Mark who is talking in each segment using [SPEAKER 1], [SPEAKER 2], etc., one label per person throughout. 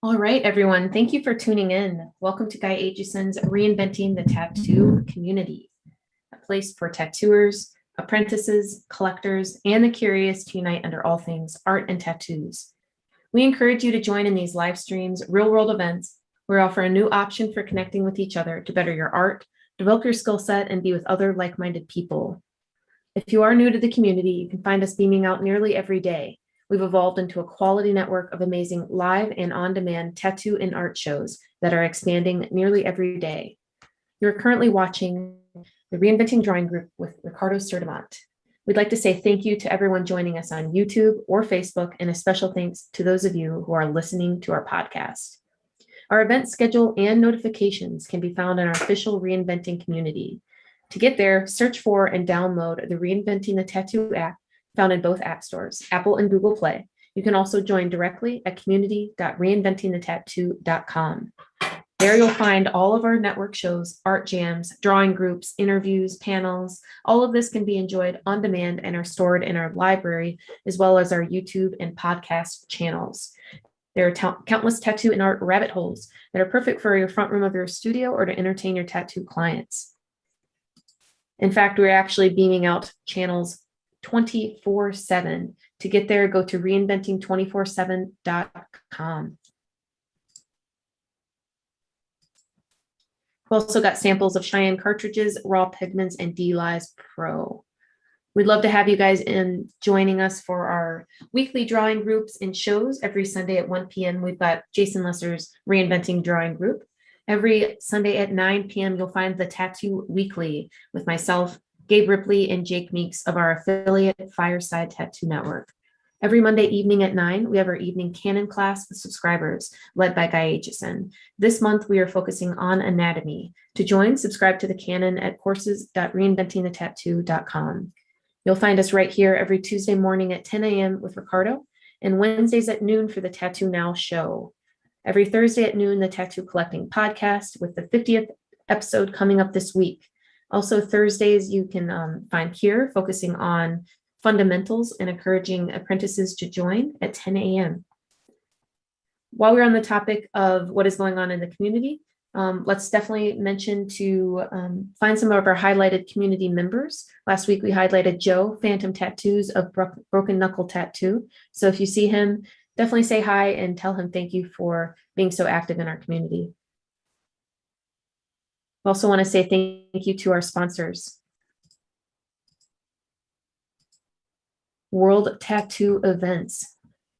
[SPEAKER 1] All right, everyone. Thank you for tuning in. Welcome to Guy Aitchison's Reinventing the Tattoo Community, a place for tattooers, apprentices, collectors, and the curious to unite under all things art and tattoos. We encourage you to join in these live streams, real-world events, where we offer a new option for connecting with each other to better your art, develop your skill set, and be with other like-minded people. If you are new to the community, you can find us beaming out nearly every day. We've evolved into a quality network of amazing live and on-demand tattoo and art shows that are expanding nearly every day. You're currently watching the Reinventing Drawing Group with Ricardo Sturdivant. We'd like to say thank you to everyone joining us on YouTube or Facebook, and a special thanks to those of you who are listening to our podcast. Our event schedule and notifications can be found in our official Reinventing community. To get there, search for and download the Reinventing the Tattoo app found in both app stores, Apple and Google Play. You can also join directly at community.reinventingthetattoo.com. There you'll find all of our network shows, art jams, drawing groups, interviews, panels. All of this can be enjoyed on demand and are stored in our library, as well as our YouTube and podcast channels. There are countless tattoo and art rabbit holes that are perfect for your front room of your studio or to entertain your tattoo clients. In fact, we're actually beaming out channels 24/7. To get there, go to reinventing247.com. We've also got samples of Cheyenne cartridges, raw pigments, and DLize Pro. We'd love to have you guys in joining us for our weekly drawing groups and shows every Sunday at 1 p.m. We've got Jason Lesser's Reinventing Drawing Group. Every Sunday at 9 p.m., you'll find the Tattoo Weekly with myself, Gabe Ripley, and Jake Meeks of our affiliate Fireside Tattoo Network. Every Monday evening at 9, we have our evening canon class with subscribers led by Guy Aitchison. This month, we are focusing on anatomy. To join, subscribe to the canon at courses.reinventingthetattoo.com. You'll find us right here every Tuesday morning at 10 a.m. with Ricardo, and Wednesdays at noon for the Tattoo Now show. Every Thursday at noon, the Tattoo Collecting podcast with the 50th episode coming up this week. Also, Thursdays you can find here focusing on fundamentals and encouraging apprentices to join at 10 a.m. While we're on the topic of what is going on in the community, let's definitely mention to find some of our highlighted community members. Last week, we highlighted Joe, Phantom Tattoos of Broken Knuckle Tattoo. So if you see him, definitely say hi and tell him thank you for being so active in our community. We also want to say thank you to our sponsors. World Tattoo Events.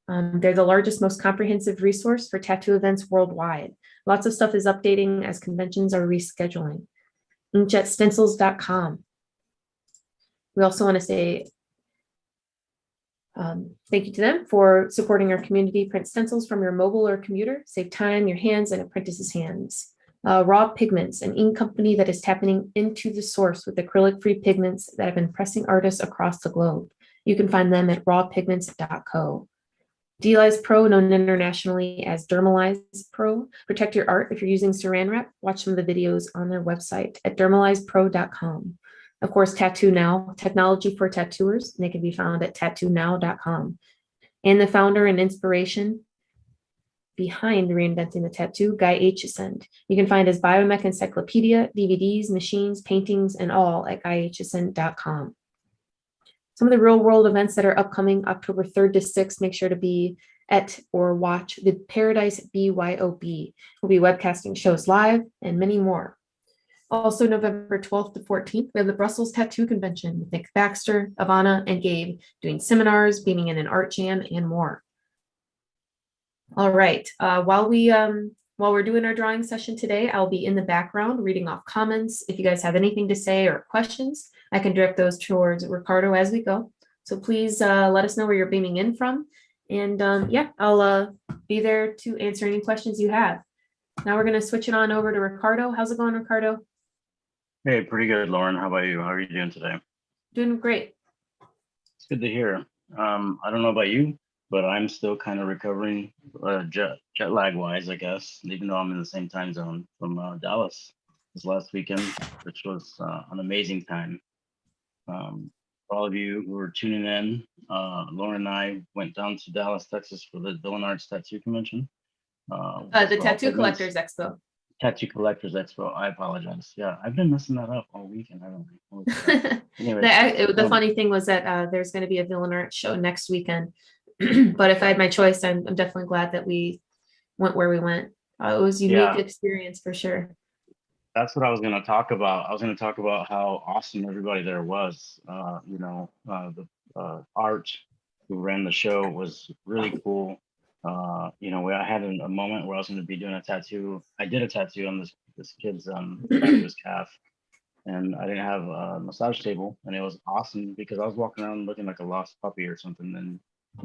[SPEAKER 1] They're the largest, most comprehensive resource for tattoo events worldwide. Lots of stuff is updating as conventions are rescheduling. inkjetstencils.com. We also want to say thank you to them for supporting our community. Print stencils from your mobile or computer. Save time, your hands, and apprentices' hands. Raw Pigments, an ink company that is tapping into the source with acrylic-free pigments that have been pressing artists across the globe. You can find them at rawpigments.co. DLize Pro, known internationally as Dermalize Pro. Protect your art if you're using saran wrap. Watch some of the videos on their website at dermalizepro.com. Of course, Tattoo Now, technology for tattooers. They can be found at tattoonow.com. And the founder and inspiration behind Reinventing the Tattoo, Guy Aitchison. You can find his Biomech Encyclopedia, DVDs, machines, paintings, and all at guyaitchison.com. Some of the real world events that are upcoming October 3rd to 6th, make sure to be at or watch the Paradise BYOB. We'll be webcasting shows live and many more. Also, November 12th to 14th, we have the Brussels Tattoo Convention with Nick Baxter, Ivana, and Gabe doing seminars, beaming in an art jam, and more. All right, while we're doing our drawing session today, I'll be in the background reading off comments. If you guys have anything to say or questions, I can direct those towards Ricardo as we go. So please let us know where you're beaming in from. And yeah, I'll be there to answer any questions you have. Now we're going to switch it on over to Ricardo. How's it going, Ricardo?
[SPEAKER 2] Hey, pretty good, Lauren. How about you? How are you doing today?
[SPEAKER 1] Doing great.
[SPEAKER 2] It's good to hear. I don't know about you, but I'm still kind of recovering jet lag wise, I guess, even though I'm in the same time zone from Dallas this last weekend, which was an amazing time. For all of you who are tuning in, Lauren and I went down to Dallas, Texas for the Villain Arts Tattoo Convention.
[SPEAKER 1] The
[SPEAKER 2] raw
[SPEAKER 1] Tattoo
[SPEAKER 2] pigments.
[SPEAKER 1] Collectors Expo.
[SPEAKER 2] Tattoo Collectors Expo. I apologize. Yeah, I've been messing that up all weekend, haven't I? Holy crap. Anyways,
[SPEAKER 1] The funny thing was that there's going to be a villain art show next weekend. But if I had my choice, I'm definitely glad that we went where we went. It was a unique
[SPEAKER 2] yeah,
[SPEAKER 1] experience for sure.
[SPEAKER 2] that's what I was going to talk about. I was going to talk about how awesome everybody there was. The art who ran the show was really cool. I had a moment where I was going to be doing a tattoo. I did a tattoo on this kid's back of his calf, and I didn't have a massage table, and it was awesome because I was walking around looking like a lost puppy or something, and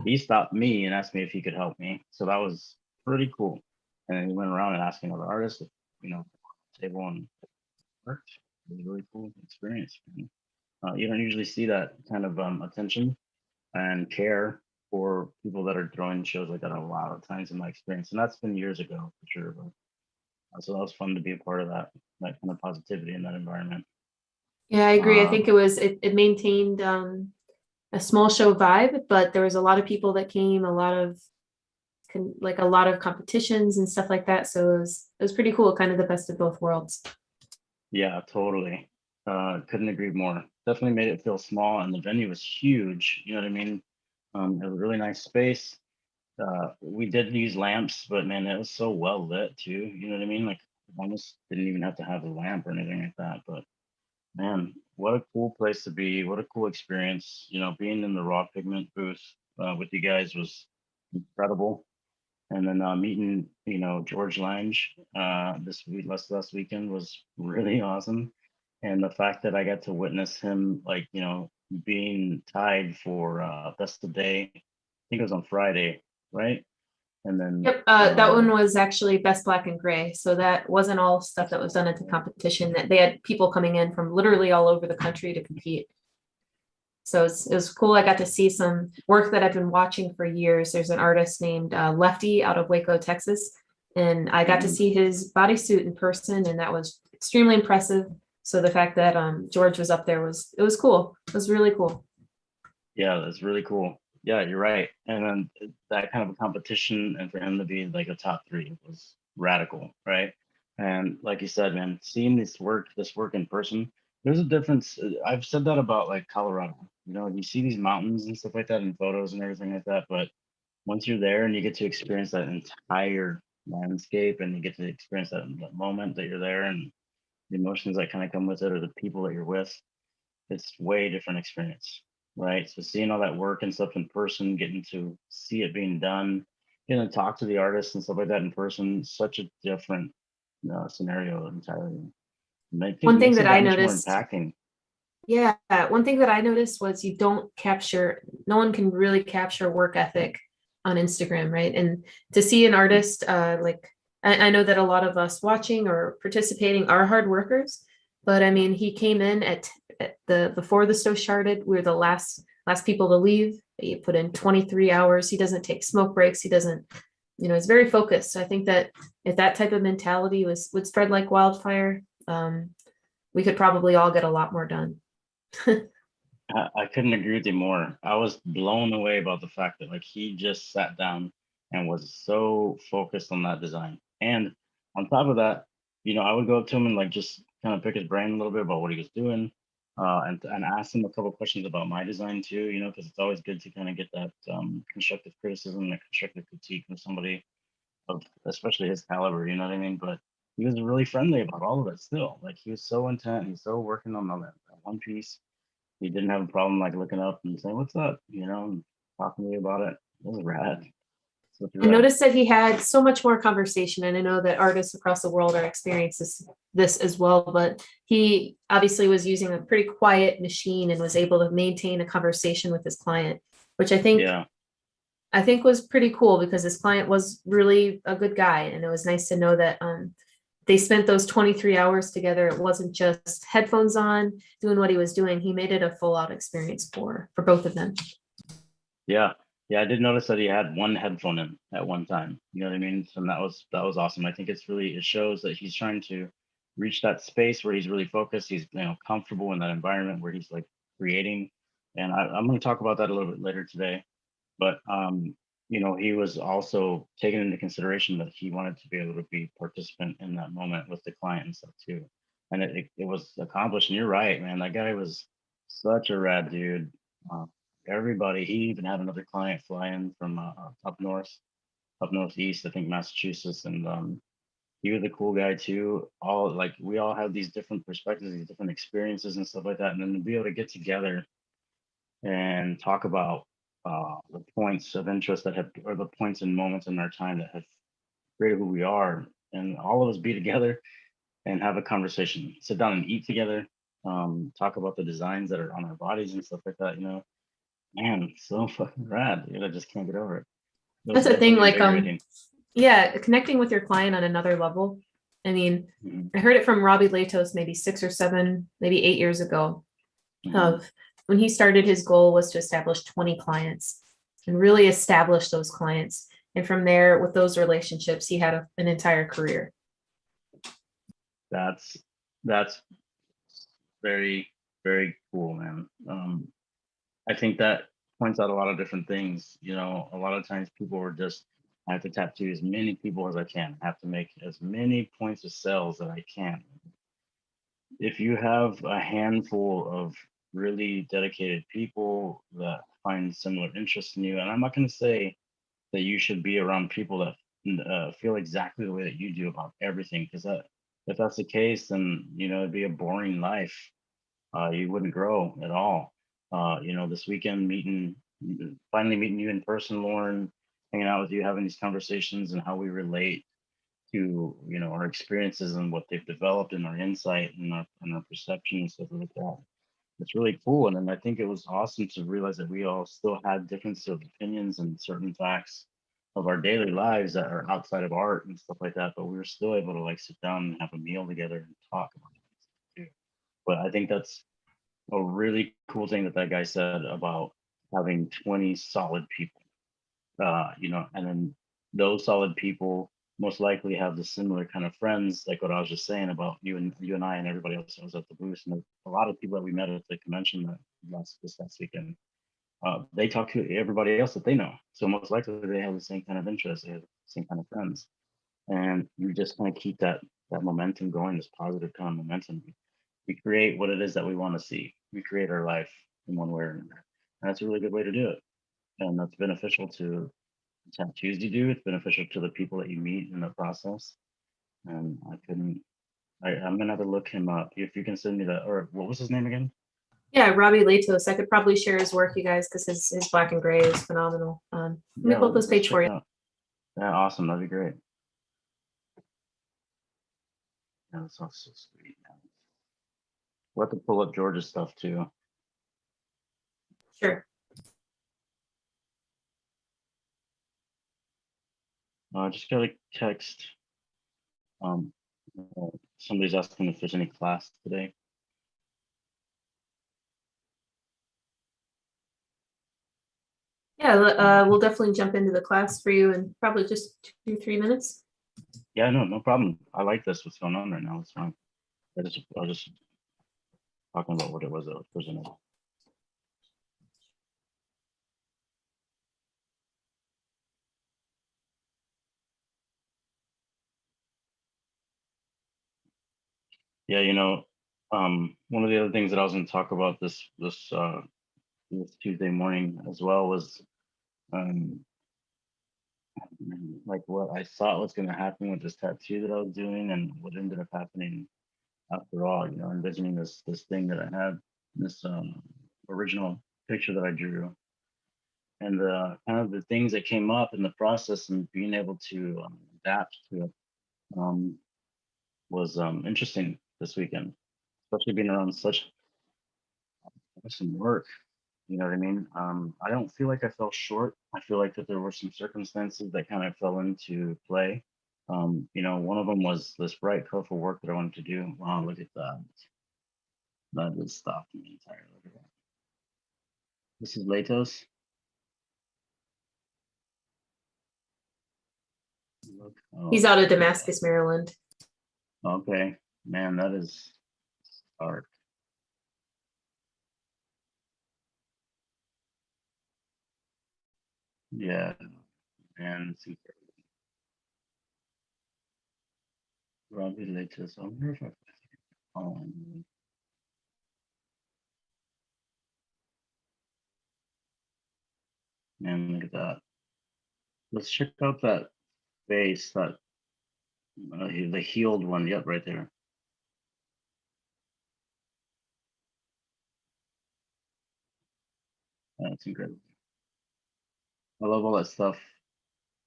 [SPEAKER 2] he stopped me and asked me if he could help me. So that was pretty cool. And then he went around and asking other artists, if, table and worked. It was a really cool experience. Man. You don't usually see that kind of attention and care for people that are throwing shows like that a lot of times in my experience, and that's been years ago for sure. But so that was fun to be a part of that kind of positivity in that environment.
[SPEAKER 1] Yeah, I agree. I think
[SPEAKER 2] Um,
[SPEAKER 1] it maintained a small show vibe, but there was a lot of people that came, a lot of a lot of competitions and stuff like that. So it was pretty cool, kind of the best of both worlds.
[SPEAKER 2] yeah, totally. Couldn't agree more. Definitely made it feel small, and the venue was huge. You know what I mean? It was a really nice space. We did use lamps, but man, it was so well lit too. You know what I mean? Like almost didn't even have to have a lamp or anything like that. But man, what a cool place to be. What a cool experience. Being in the raw pigment booth with you guys was incredible. And then meeting, George Lange this week, last weekend was really awesome. And the fact that I got to witness him, like, being tied for best of the day, I think it was on Friday, right? And then,
[SPEAKER 1] Yep, that one was actually best black and gray. So that wasn't all stuff that was done at the competition. That they had people coming in from literally all over the country to compete. So it was cool. I got to see some work that I've been watching for years. There's an artist named Lefty out of Waco, Texas, and I got to
[SPEAKER 2] mhm,
[SPEAKER 1] see his bodysuit in person, and that was extremely impressive. So the fact that George was up there was cool. It was really cool.
[SPEAKER 2] yeah, that's really cool. Yeah, you're right. And then that kind of a competition, and for him to be like a top three was radical, right? And like you said, man, seeing this work in person, there's a difference. I've said that about like Colorado. You see these mountains and stuff like that in photos and everything like that, but once you're there and you get to experience that entire landscape and you get to experience that moment that you're there and the emotions that kind of come with it or the people that you're with, it's way different experience, right? So seeing all that work and stuff in person, getting to see it being done, getting to talk to the artists and stuff like that in person, such a different scenario entirely.
[SPEAKER 1] One thing
[SPEAKER 2] Makes
[SPEAKER 1] that
[SPEAKER 2] it
[SPEAKER 1] I
[SPEAKER 2] that much more
[SPEAKER 1] noticed,
[SPEAKER 2] impacting.
[SPEAKER 1] yeah, one thing that I noticed was no one can really capture work ethic on Instagram, right? And to see an artist, I know that a lot of us watching or participating are hard workers, but I mean, he came in at the before the show started. We were the last people to leave. He put in 23 hours. He doesn't take smoke breaks. He doesn't, he's very focused. So I think that if that type of mentality would spread like wildfire, we could probably all get a lot more done.
[SPEAKER 2] I couldn't agree with you more. I was blown away about the fact that like he just sat down and was so focused on that design. And on top of that, I would go up to him and like just kind of pick his brain a little bit about what he was doing, and ask him a couple questions about my design too. Because it's always good to kind of get that constructive criticism and constructive critique from somebody of especially his caliber. You know what I mean? But he was really friendly about all of it still. Like he was so intent. He's so working on that one piece. He didn't have a problem like looking up and saying, "What's up?" And talking to me about it. It was rad. Such a
[SPEAKER 1] I
[SPEAKER 2] rad.
[SPEAKER 1] noticed that he had so much more conversation, and I know that artists across the world are experiencing this as well, but he obviously was using a pretty quiet machine and was able to maintain a conversation with his client, which
[SPEAKER 2] Yeah,
[SPEAKER 1] I think was pretty cool because his client was really a good guy, and it was nice to know that they spent those 23 hours together. It wasn't just headphones on doing what he was doing. He made it a full out experience for both of them.
[SPEAKER 2] yeah, yeah. I did notice that he had one headphone in at one time. You know what I mean? So that was awesome. I think it shows that he's trying to reach that space where he's really focused. He's comfortable in that environment where he's like creating. And I'm going to talk about that a little bit later today. But he was also taking into consideration that he wanted to be able to be participant in that moment with the client and stuff too. And it was accomplished. And you're right, man. That guy was such a rad dude. Uh, Everybody, he even had another client fly in from up north, up northeast, I think Massachusetts, and he was a cool guy too. All like we all have these different perspectives, these different experiences and stuff like that. And then to be able to get together and talk about the points of interest that have, or the points and moments in our time that have created who we are, and all of us be together and have a conversation, sit down and eat together, talk about the designs that are on our bodies and stuff like that. Man, so fucking rad. Dude, I just can't get over it. It was
[SPEAKER 1] That's the thing,
[SPEAKER 2] definitely
[SPEAKER 1] like,
[SPEAKER 2] invigorating.
[SPEAKER 1] yeah, connecting with your client on another level. I mean,
[SPEAKER 2] Mhm,
[SPEAKER 1] I heard it from Robbie Latos maybe 6 or 7, maybe 8 years ago,
[SPEAKER 2] mhm.
[SPEAKER 1] of when he started, his goal was to establish 20 clients and really establish those clients. And from there, with those relationships, he had an entire career.
[SPEAKER 2] That's that's very, very cool, man. I think that points out a lot of different things. A lot of times people are just, I have to tattoo as many people as I can, I have to make as many points of sales that I can. If you have a handful of really dedicated people that find similar interests in you, and I'm not going to say that you should be around people that feel exactly the way that you do about everything, because if that's the case, then it'd be a boring life. You wouldn't grow at all. This weekend finally meeting you in person, Lauren, hanging out with you, having these conversations and how we relate to, our experiences and what they've developed and our insight and our perception and stuff like that. It's really cool. And then I think it was awesome to realize that we all still had differences of opinions and certain facts of our daily lives that are outside of art and stuff like that, but we were still able to like sit down and have a meal together and talk about it too. But I think that's a really cool thing that guy said about having 20 solid people, and then those solid people most likely have the similar kind of friends, like what I was just saying about you and I and everybody else that was at the booth, and a lot of people that we met at the convention this last weekend. They talk to everybody else that they know, so most likely they have the same kind of interests, they have the same kind of friends, and you just kind of keep that momentum going, this positive kind of momentum. We create what it is that we want to see. We create our life in one way or another. And that's a really good way to do it. And that's beneficial to the tattoos you do. It's beneficial to the people that you meet in the process. And I'm gonna have to look him up. If you can send me that, or what was his name again?
[SPEAKER 1] Yeah, Robbie Latos. I could probably share his work, you guys, because his black and gray is phenomenal. Let me
[SPEAKER 2] Yeah,
[SPEAKER 1] pull up his
[SPEAKER 2] let's
[SPEAKER 1] page
[SPEAKER 2] check
[SPEAKER 1] for
[SPEAKER 2] it
[SPEAKER 1] you.
[SPEAKER 2] out. Yeah, awesome. That'd be great. Yeah, that sounds so sweet, man. We'll have to pull up George's stuff too.
[SPEAKER 1] Sure.
[SPEAKER 2] I just got a text. Um, Somebody's asking if there's any class today.
[SPEAKER 1] Yeah, we'll definitely jump into the class for you in probably just 2, 3 minutes.
[SPEAKER 2] Yeah, no problem. I like this. What's going on right now? It's fine. I was just talking about what it was that was presented. Yeah, one of the other things that I was going to talk about this Tuesday morning as well was um, like what I thought was going to happen with this tattoo that I was doing and what ended up happening after all. Envisioning this thing that I had, this original picture that I drew, and the kind of the things that came up in the process and being able to adapt to it um, was interesting this weekend, especially being around such some work. You know what I mean? I don't feel like I fell short. I feel like that there were some circumstances that kind of fell into play. One of them was this bright, colorful work that I wanted to do. Wow, look at that. That just stopped me entirely. Look at that. This is Latos. Look.
[SPEAKER 1] He's
[SPEAKER 2] Oh,
[SPEAKER 1] out of
[SPEAKER 2] look at
[SPEAKER 1] Damascus, Maryland.
[SPEAKER 2] that. Okay. Man, that is dark. Yeah. and see Robbie latest. I wonder if man, look at that. Let's check out that face, that the healed one. Yep, right there. That's incredible. I love all that stuff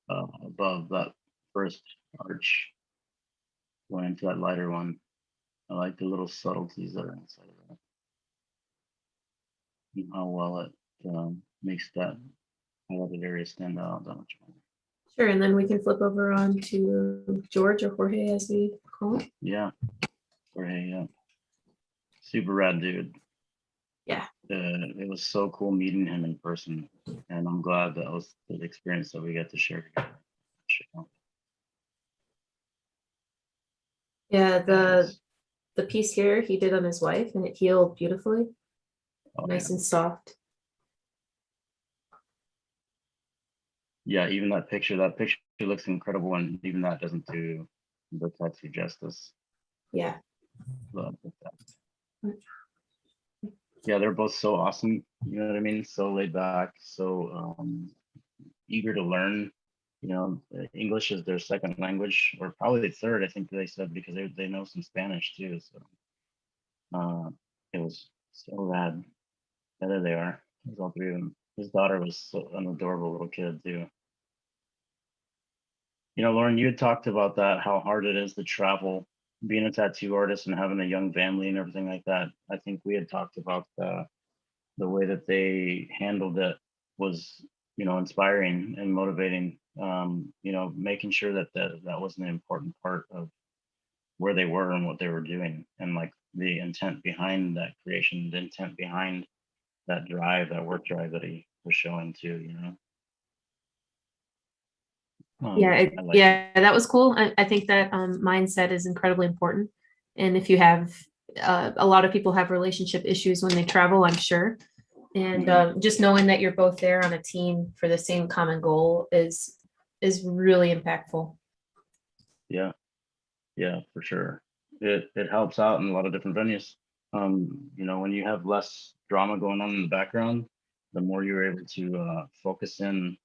[SPEAKER 2] above that first arch going into that lighter one. I like the little subtleties that are inside of that and how well it makes that highlighted area stand out that much more.
[SPEAKER 1] Sure, and then we can flip over on to George or Jorge as we call him.
[SPEAKER 2] Yeah. Jorge, yeah. Super rad dude.
[SPEAKER 1] Yeah.
[SPEAKER 2] It was so cool meeting him in person, and I'm glad that was the experience that we got to share together.
[SPEAKER 1] Yeah, the piece here he did on his wife, and it healed beautifully, nice and soft.
[SPEAKER 2] Yeah, even that picture looks incredible, and even that doesn't do the tattoo justice.
[SPEAKER 1] Yeah.
[SPEAKER 2] But, yeah, they're both so awesome. You know what I mean? So laid back, so eager to learn. You know, English is their second language, or probably third, I think they said, because they know some Spanish too. So it was so rad. Yeah, there they are. There's all three of them. His daughter was an adorable little kid too. You know, Lauren, you had talked about that, how hard it is to travel, being a tattoo artist and having a young family and everything like that. I think we had talked about the way that they handled it was, you know, inspiring and motivating. You know, making sure that was an important part of where they were and what they were doing, and like the intent behind that creation, the intent behind that drive, that work drive that he was showing too. You know.
[SPEAKER 1] Yeah,
[SPEAKER 2] I liked it.
[SPEAKER 1] yeah, that was cool. I think that mindset is incredibly important. And if you have a lot of people have relationship issues when they travel, I'm sure. And just knowing that you're both there on a team for the same common goal is really impactful.
[SPEAKER 2] Yeah, yeah, for sure. It helps out in a lot of different venues. You know, when you have less drama going on in the background, the more you're able to focus in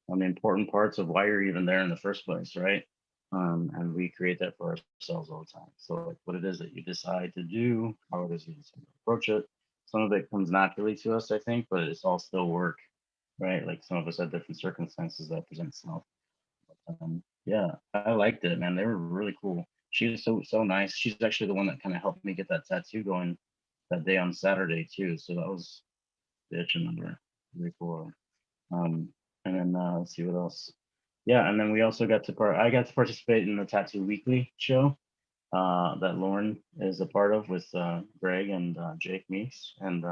[SPEAKER 2] on the important parts of why you're even there in the first place, right? And we create that for ourselves all the time. So like what it is that you decide to do, how it is you decide to approach it. Some of it comes naturally to us, I think, but it's all still work, right? Like some of us have different circumstances that present itself. Yeah, I liked it, man. They were really cool. She was so nice. She's actually the one that kind of helped me get that tattoo going that day on Saturday too. So that was the itch number. Really cool. Um, and then let's see what else. Yeah, and then we also got to I got to participate in the Tattoo Weekly show that Lauren is a part of with Greg and Jake Meeks, and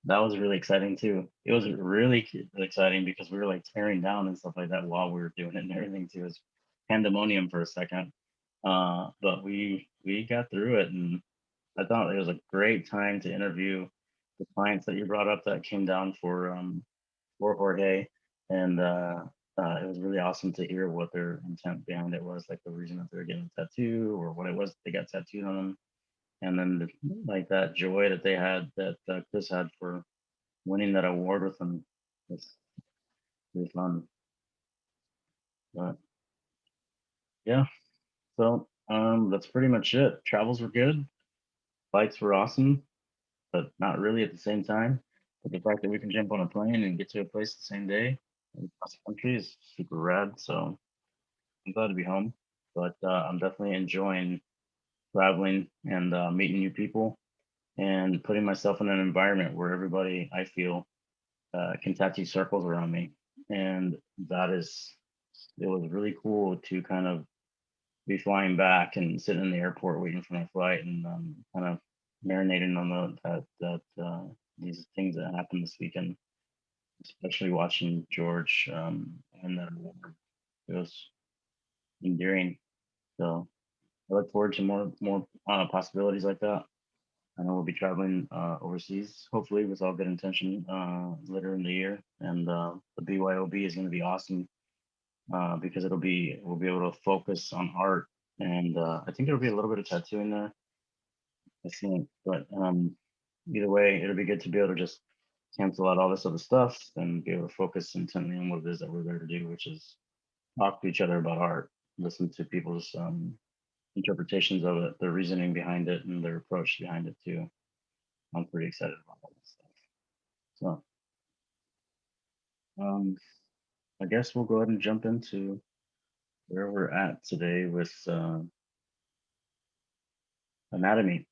[SPEAKER 2] that was really exciting too. It was really exciting because we were like tearing down and stuff like that while we were doing it and everything too. It was pandemonium for a second, but we got through it, and I thought it was a great time to interview the clients that you brought up that came down for Jorge, and it was really awesome to hear what their intent behind it was, like the reason that they were getting a tattoo or what it was they got tattooed on them, and then like that joy that they had, that Chris had for winning that award with them. It's really fun. But yeah, so that's pretty much it. Travels were good, flights were awesome, but not really at the same time. But the fact that we can jump on a plane and get to a place the same day across the country is super rad. So I'm glad to be home, but I'm definitely enjoying traveling and meeting new people and putting myself in an environment where everybody I feel can tattoo circles around me. And it was really cool to kind of be flying back and sitting in the airport waiting for my flight and kind of marinating on these things that happened this weekend, especially watching George and that award. It was endearing. So I look forward to more possibilities like that. I know we'll be traveling overseas, hopefully with all good intention later in the year. And the BYOB is going to be awesome. because we'll be able to focus on art, and I think there'll be a little bit of tattoo in there, I think. But either way, it'll be good to be able to just cancel out all this other stuff and be able to focus intently on what it is that we're there to do, which is talk to each other about art, listen to people's interpretations of it, their reasoning behind it, and their approach behind it too. I'm pretty excited about all this stuff. So I guess we'll go ahead and jump into where we're at today with anatomy.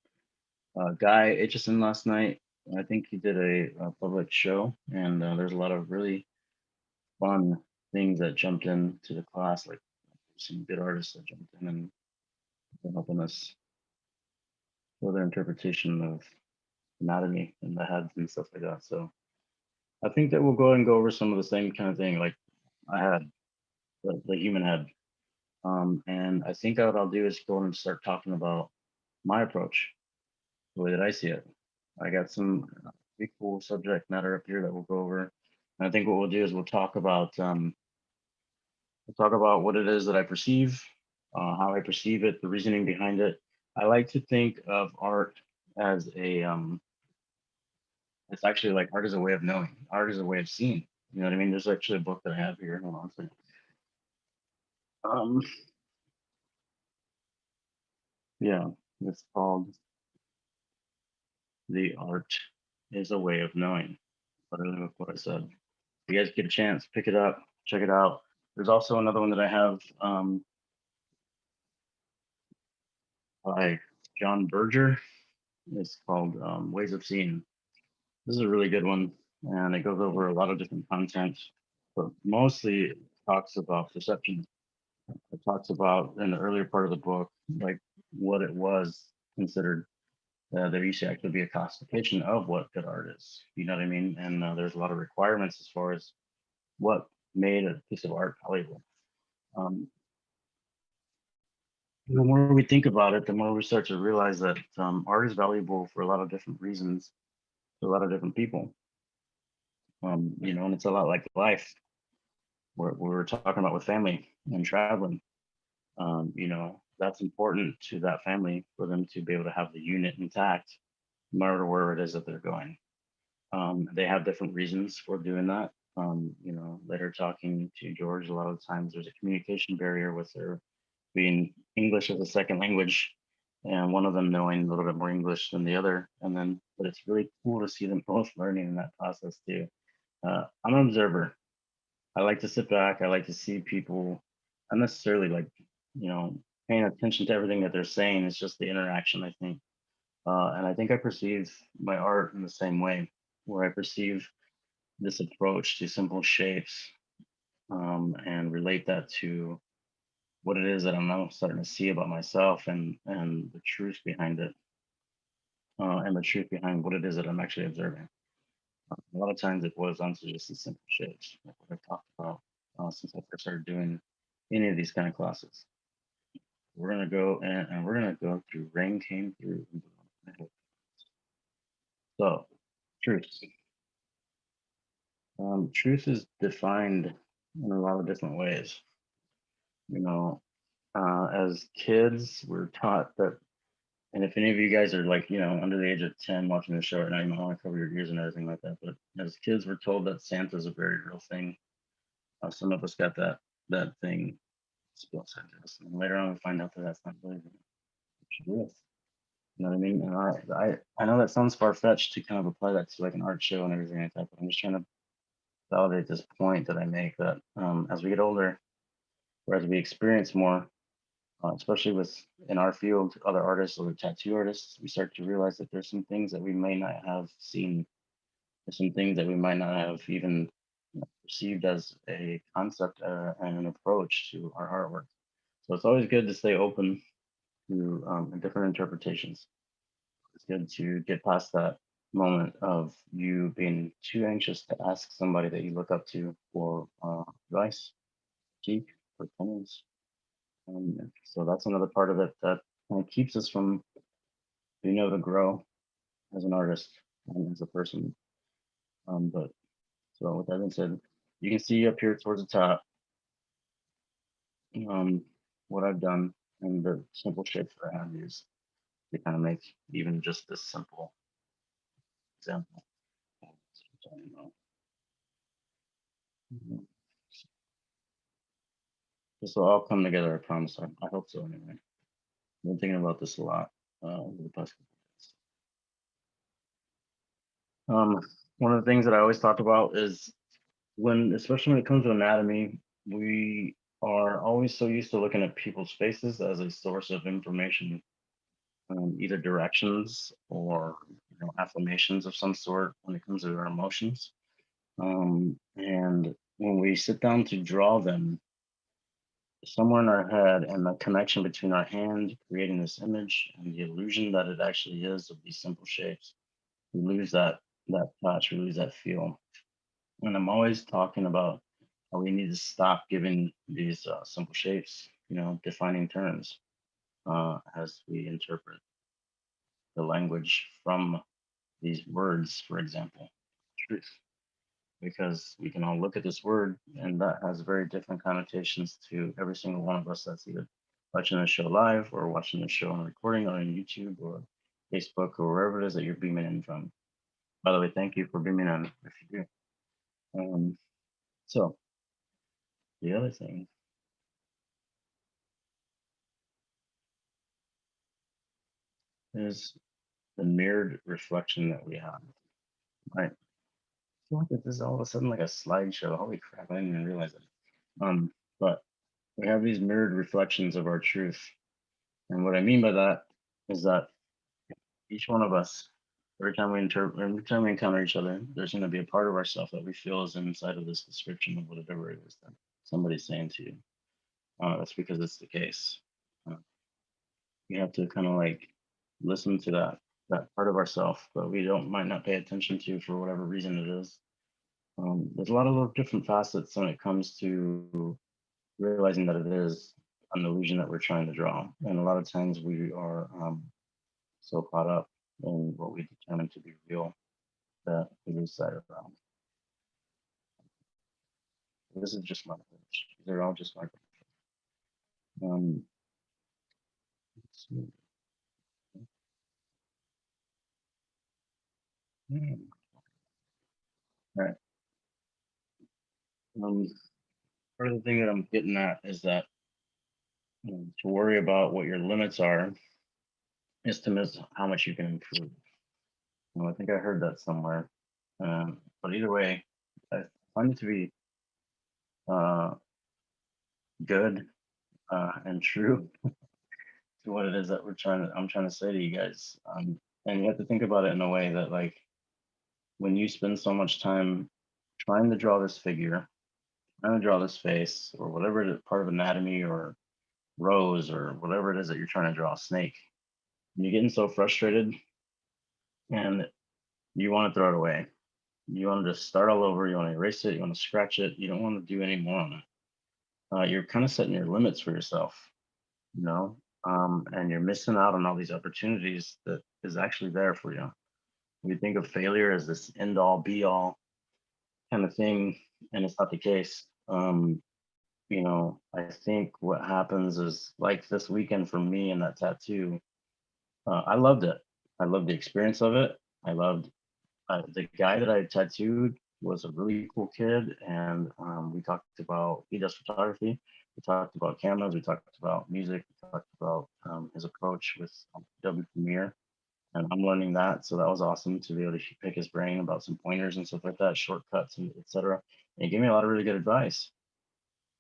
[SPEAKER 2] Guy Aitchison last night, I think he did a public show, and there's a lot of really fun things that jumped into the class, like some good artists that jumped in and been helping us with their interpretation of anatomy and the heads and stuff like that. So I think that we'll go ahead and go over some of the same kind of thing, like I had the human head. And I think what I'll do is go and start talking about my approach, the way that I see it. I got some pretty cool subject matter up here that we'll go over. And I think what we'll do is we'll talk about what it is that I perceive, how I perceive it, the reasoning behind it. I like to think of art as it's actually like art is a way of knowing. Art is a way of seeing. You know what I mean? There's actually a book that I have here. Hold on a second. Yeah, it's called The Art is a Way of Knowing. Literally what I said. If you guys get a chance, pick it up, check it out. There's also another one that I have by John Berger. It's called Ways of Seeing. This is a really good one, and it goes over a lot of different content, but mostly it talks about perception. It talks about in the earlier part of the book, like what it was considered. There used to actually be a classification of what good art is. You know what I mean? And there's a lot of requirements as far as what made a piece of art valuable. The more we think about it, the more we start to realize that art is valuable for a lot of different reasons to a lot of different people. And it's a lot like life. We're talking about with family and traveling. That's important to that family for them to be able to have the unit intact, no matter where it is that they're going. They have different reasons for doing that. Later talking to George, a lot of times there's a communication barrier with their being English as a second language, and one of them knowing a little bit more English than the other. But it's really cool to see them both learning in that process too. I'm an observer. I like to sit back. I like to see people, not necessarily like, paying attention to everything that they're saying. It's just the interaction, I think. And I think I perceive my art in the same way, where I perceive this approach to simple shapes and relate that to what it is that I'm now starting to see about myself and the truth behind it, and the truth behind what it is that I'm actually observing. A lot of times it boils down to just the simple shapes, like what I talked about since I first started doing any of these kind of classes. We're gonna go and we're gonna go through Rain Came Through. So, truth. Truth is defined in a lot of different ways. You know, as kids, we're taught that, and if any of you guys are like, under the age of 10 watching the show right now, you might want to cover your ears and everything like that. But as kids, we're told that Santa's a very real thing. Some of us got that thing built into us, and later on we find out that that's not really true. You know what I mean? And I know that sounds far fetched to kind of apply that to like an art show and everything like that, but I'm just trying to validate this point that I make that as we get older, or as we experience more, especially with in our field, other artists or tattoo artists, we start to realize that there's some things that we may not have seen. There's some things that we might not have even perceived as a concept and an approach to our artwork. So it's always good to stay open to different interpretations. It's good to get past that moment of you being too anxious to ask somebody that you look up to for advice, critique, for opinions. So that's another part of it that kind of keeps us from being able to grow as an artist and as a person. But so with that being said, you can see up here towards the top, what I've done and the simple shapes that I have used to kind of make even just this simple example. Mhm. This will all come together, I promise. I hope so anyway. I've been thinking about this a lot over the past couple days. One of the things that I always talk about is especially when it comes to anatomy, we are always so used to looking at people's faces as a source of information, either directions or affirmations of some sort when it comes to our emotions. And when we sit down to draw them, somewhere in our head and the connection between our hand creating this image and the illusion that it actually is of these simple shapes, we lose that touch, we lose that feel. And I'm always talking about how we need to stop giving these simple shapes, defining terms as we interpret the language from these words, for example, truth. Because we can all look at this word and that has very different connotations to every single one of us that's either watching the show live or watching the show on recording or on YouTube or Facebook or wherever it is that you're beaming in from. By the way, thank you for beaming in if you do. So the other thing is the mirrored reflection that we have. Right. I feel like this is all of a sudden like a slideshow. Holy crap, I didn't even realize it. But we have these mirrored reflections of our truth. And what I mean by that is that each one of us, every time we encounter each other, there's going to be a part of ourselves that we feel is inside of this description of whatever it is that somebody's saying to you. That's because it's the case. Uh, you have to kind of like listen to that part of ourselves that we don't might not pay attention to for whatever reason it is. There's a lot of little different facets when it comes to realizing that it is an illusion that we're trying to draw, and a lot of times we are so caught up in what we determine to be real that we lose sight of them. This is just my approach. They're all just my approach. Um, let's see. Hmm. All right. Um, Part of the thing that I'm getting at is that to worry about what your limits are is to miss how much you can improve. Well, I think I heard that somewhere. But either way, I find it to be uh, good and true to what it is that I'm trying to say to you guys. And you have to think about it in a way that like when you spend so much time trying to draw this figure, trying to draw this face, or whatever it is, part of anatomy or rose or whatever it is that you're trying to draw, a snake, and you're getting so frustrated and you want to throw it away. You want to just start all over. You want to erase it. You want to scratch it. You don't want to do any more on it. You're kind of setting your limits for yourself, you know, and you're missing out on all these opportunities that is actually there for you. We think of failure as this end all be all kind of thing, and it's not the case. I think what happens is like this weekend for me and that tattoo, I loved it. I loved the experience of it. I loved the guy that I tattooed was a really cool kid, and we talked about he does photography. We talked about cameras. We talked about music. We talked about his approach with W Premiere, and I'm learning that. So that was awesome to be able to pick his brain about some pointers and stuff like that, shortcuts and etc. And he gave me a lot of really good advice.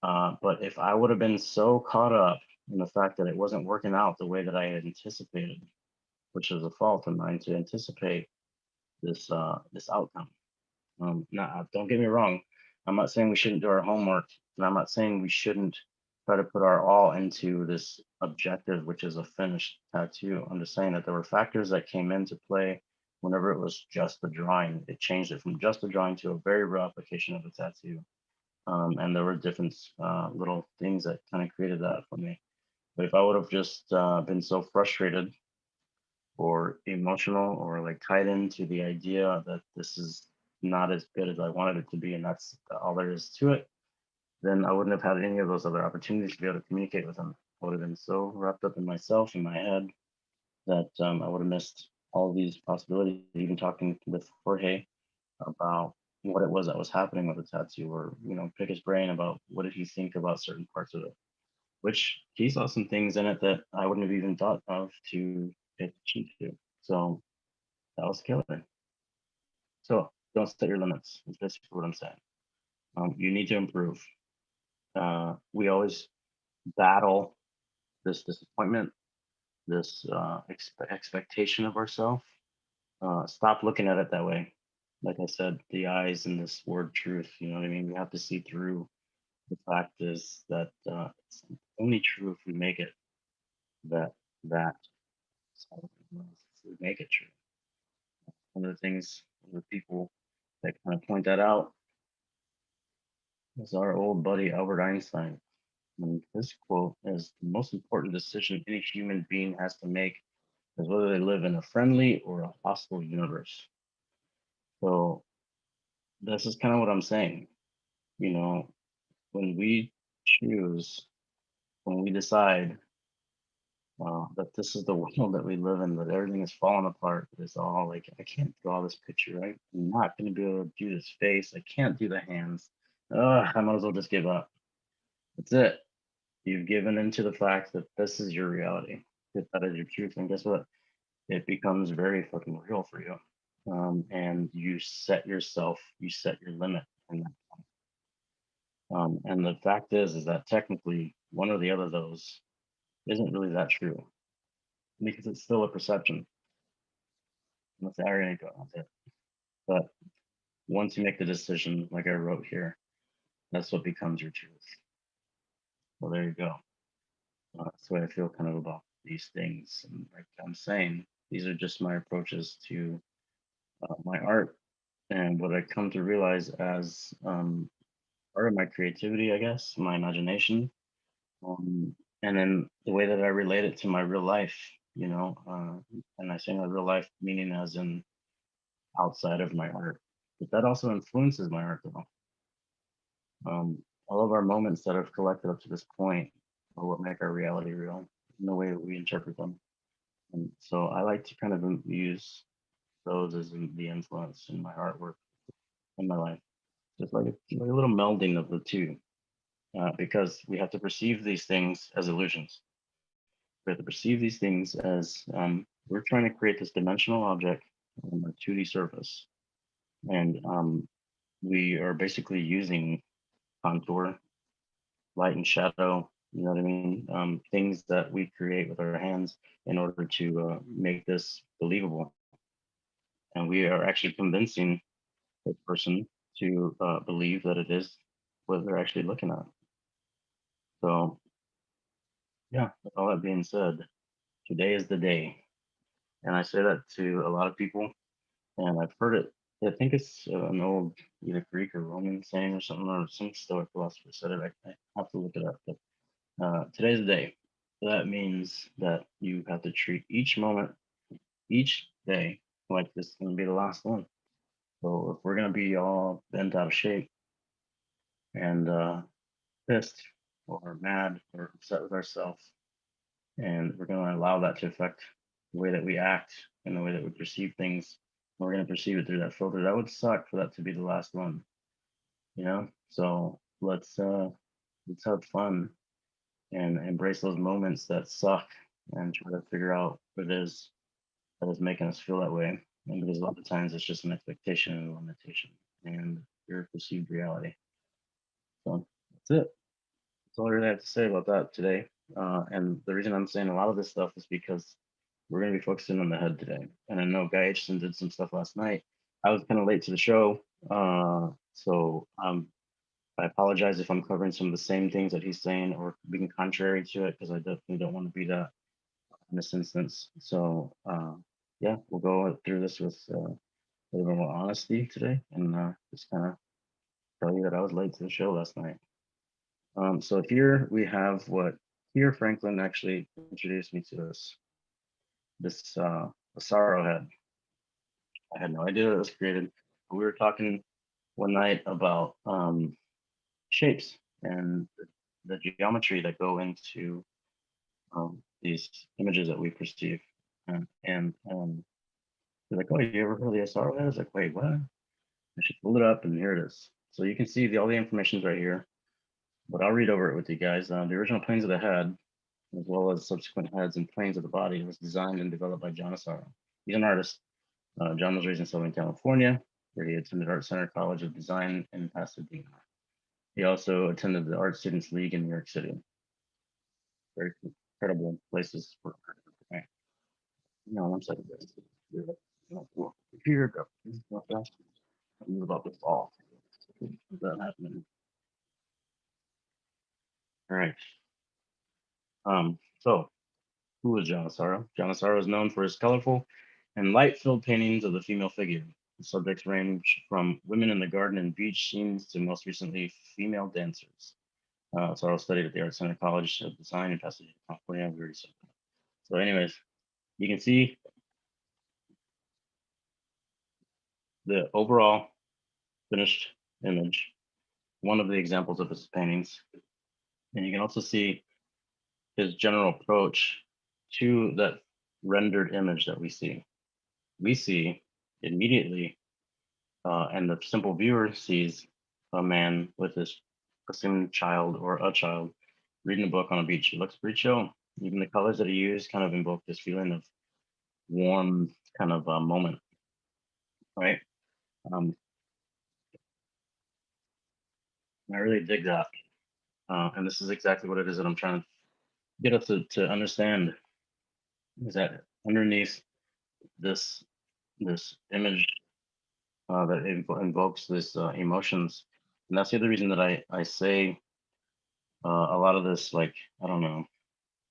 [SPEAKER 2] But if I would have been so caught up in the fact that it wasn't working out the way that I had anticipated, which is a fault of mine to anticipate this outcome. Now, don't get me wrong. I'm not saying we shouldn't do our homework, and I'm not saying we shouldn't try to put our all into this objective, which is a finished tattoo. I'm just saying that there were factors that came into play whenever it was just a drawing. It changed it from just a drawing to a very raw application of a tattoo. And there were different little things that kind of created that for me. But if I would have just been so frustrated or emotional or like tied into the idea that this is not as good as I wanted it to be, and that's all there is to it, then I wouldn't have had any of those other opportunities to be able to communicate with him. I would have been so wrapped up in myself, in my head, that I would have missed all these possibilities. Even talking with Jorge about what it was that was happening with the tattoo, or pick his brain about what did he think about certain parts of it, which he saw some things in it that I wouldn't have even thought of to pay attention to. So that was killer. So don't set your limits. That's basically what I'm saying. You need to improve. We always battle this disappointment, this expectation of ourselves. Stop looking at it that way. Like I said, the eyes in this word truth, you know what I mean? We have to see through the fact is that it's only true if we make it that we make it true. One of the things, the people that kind of point that out is our old buddy Albert Einstein. And his quote is, the most important decision any human being has to make is whether they live in a friendly or a hostile universe. So this is kind of what I'm saying. You know, when we choose, when we decide that this is the world that we live in, that everything is falling apart, that it's all like, I can't draw this picture, right? I'm not going to be able to do this face. I can't do the hands. I might as well just give up. That's it. You've given into the fact that this is your reality, that that is your truth. And guess what? It becomes very fucking real for you. And you set yourself, you set your limit. And the fact is that technically one or the other of those isn't really that true, because it's still a perception. That's the irony of it. But once you make the decision, like I wrote here, that's what becomes your truth. Well, there you go. That's the way I feel kind of about these things. And like I'm saying, these are just my approaches to my art and what I come to realize as part of my creativity, I guess, my imagination, and then the way that I relate it to my real life, and I say my real life meaning as in outside of my art, but that also influences my art though. All of our moments that have collected up to this point are what make our reality real, and the way that we interpret them. And so I like to kind of use those as the influence in my artwork in my life, just like a little melding of the two, because we have to perceive these things as illusions. We have to perceive these things as we're trying to create this dimensional object on a 2D surface, and we are basically using contour, light and shadow. You know what I mean? Things that we create with our hands in order to make this believable, and we are actually convincing a person to believe that it is what they're actually looking at. So, yeah, with all that being said, today is the day. And I say that to a lot of people, and I've heard it. I think it's an old either Greek or Roman saying or something, or some Stoic philosopher said it. I have to look it up. But today's the day. That means that you have to treat each moment, each day, like this is going to be the last one. So if we're going to be all bent out of shape and pissed or mad or upset with ourselves, and we're going to allow that to affect the way that we act and the way that we perceive things, we're going to perceive it through that filter. That would suck for that to be the last one. So let's have fun and embrace those moments that suck and try to figure out what it is that is making us feel that way. And because a lot of times it's just an expectation and a limitation and your perceived reality. So that's it. That's all I really have to say about that today. And the reason I'm saying a lot of this stuff is because we're going to be focusing on the head today. And I know Guy Aitchison did some stuff last night. I was kind of late to the show. So I apologize if I'm covering some of the same things that he's saying or being contrary to it, because I definitely don't want to be that in this instance. So, yeah, we'll go through this with a little more honesty today and just kind of tell you that I was late to the show last night. So here we have what here Franklin actually introduced me to this sorrow head. I had no idea it was created. We were talking one night about shapes and the geometry that go into these images that we perceive. And they're like, oh, you ever heard of the SR? I was like, wait, what? I should pull it up, and here it is. So you can see all the information's right here, but I'll read over it with you guys. The original planes of the head, as well as subsequent heads and planes of the body, was designed and developed by John Asaro. He's an artist. John was raised in Southern California, where he attended Art Center College of Design in Pasadena. He also attended the Art Students League in New York City. Very incredible places for art. Okay. No, I'm sorry. Here you go. I knew about the fall. That happening. All right. So who is John Asaro? John Asaro is known for his colorful and light-filled paintings of the female figure. The subjects range from women in the garden and beach scenes to most recently female dancers. Asaro studied at the Art Center College of Design in Pasadena, California. We already said that. So, anyways, you can see the overall finished image, one of the examples of his paintings, and you can also see his general approach to that rendered image that we see. We see immediately, and the simple viewer sees a man with his assumed child or a child reading a book on a beach. It looks pretty chill. Even the colors that he used kind of invoke this feeling of warm kind of moment, right? I really dig that. And this is exactly what it is that I'm trying to get us to understand, is that underneath this image that invokes this emotions. And that's the other reason that I say a lot of this, like, I don't know,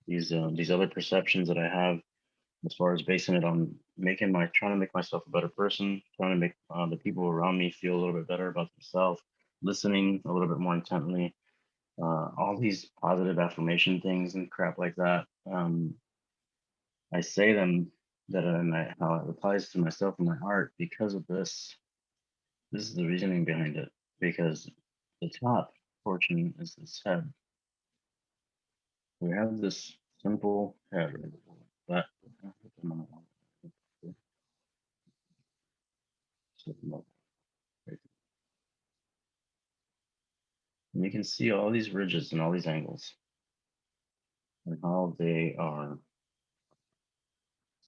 [SPEAKER 2] these other perceptions that I have as far as basing it on trying to make myself a better person, trying to make the people around me feel a little bit better about themselves, listening a little bit more intently, all these positive affirmation things and crap like that. I say them how it applies to myself and my art because of this. This is the reasoning behind it. Because the top portion is this head. We have this simple head, but and you can see all these ridges and all these angles and how they are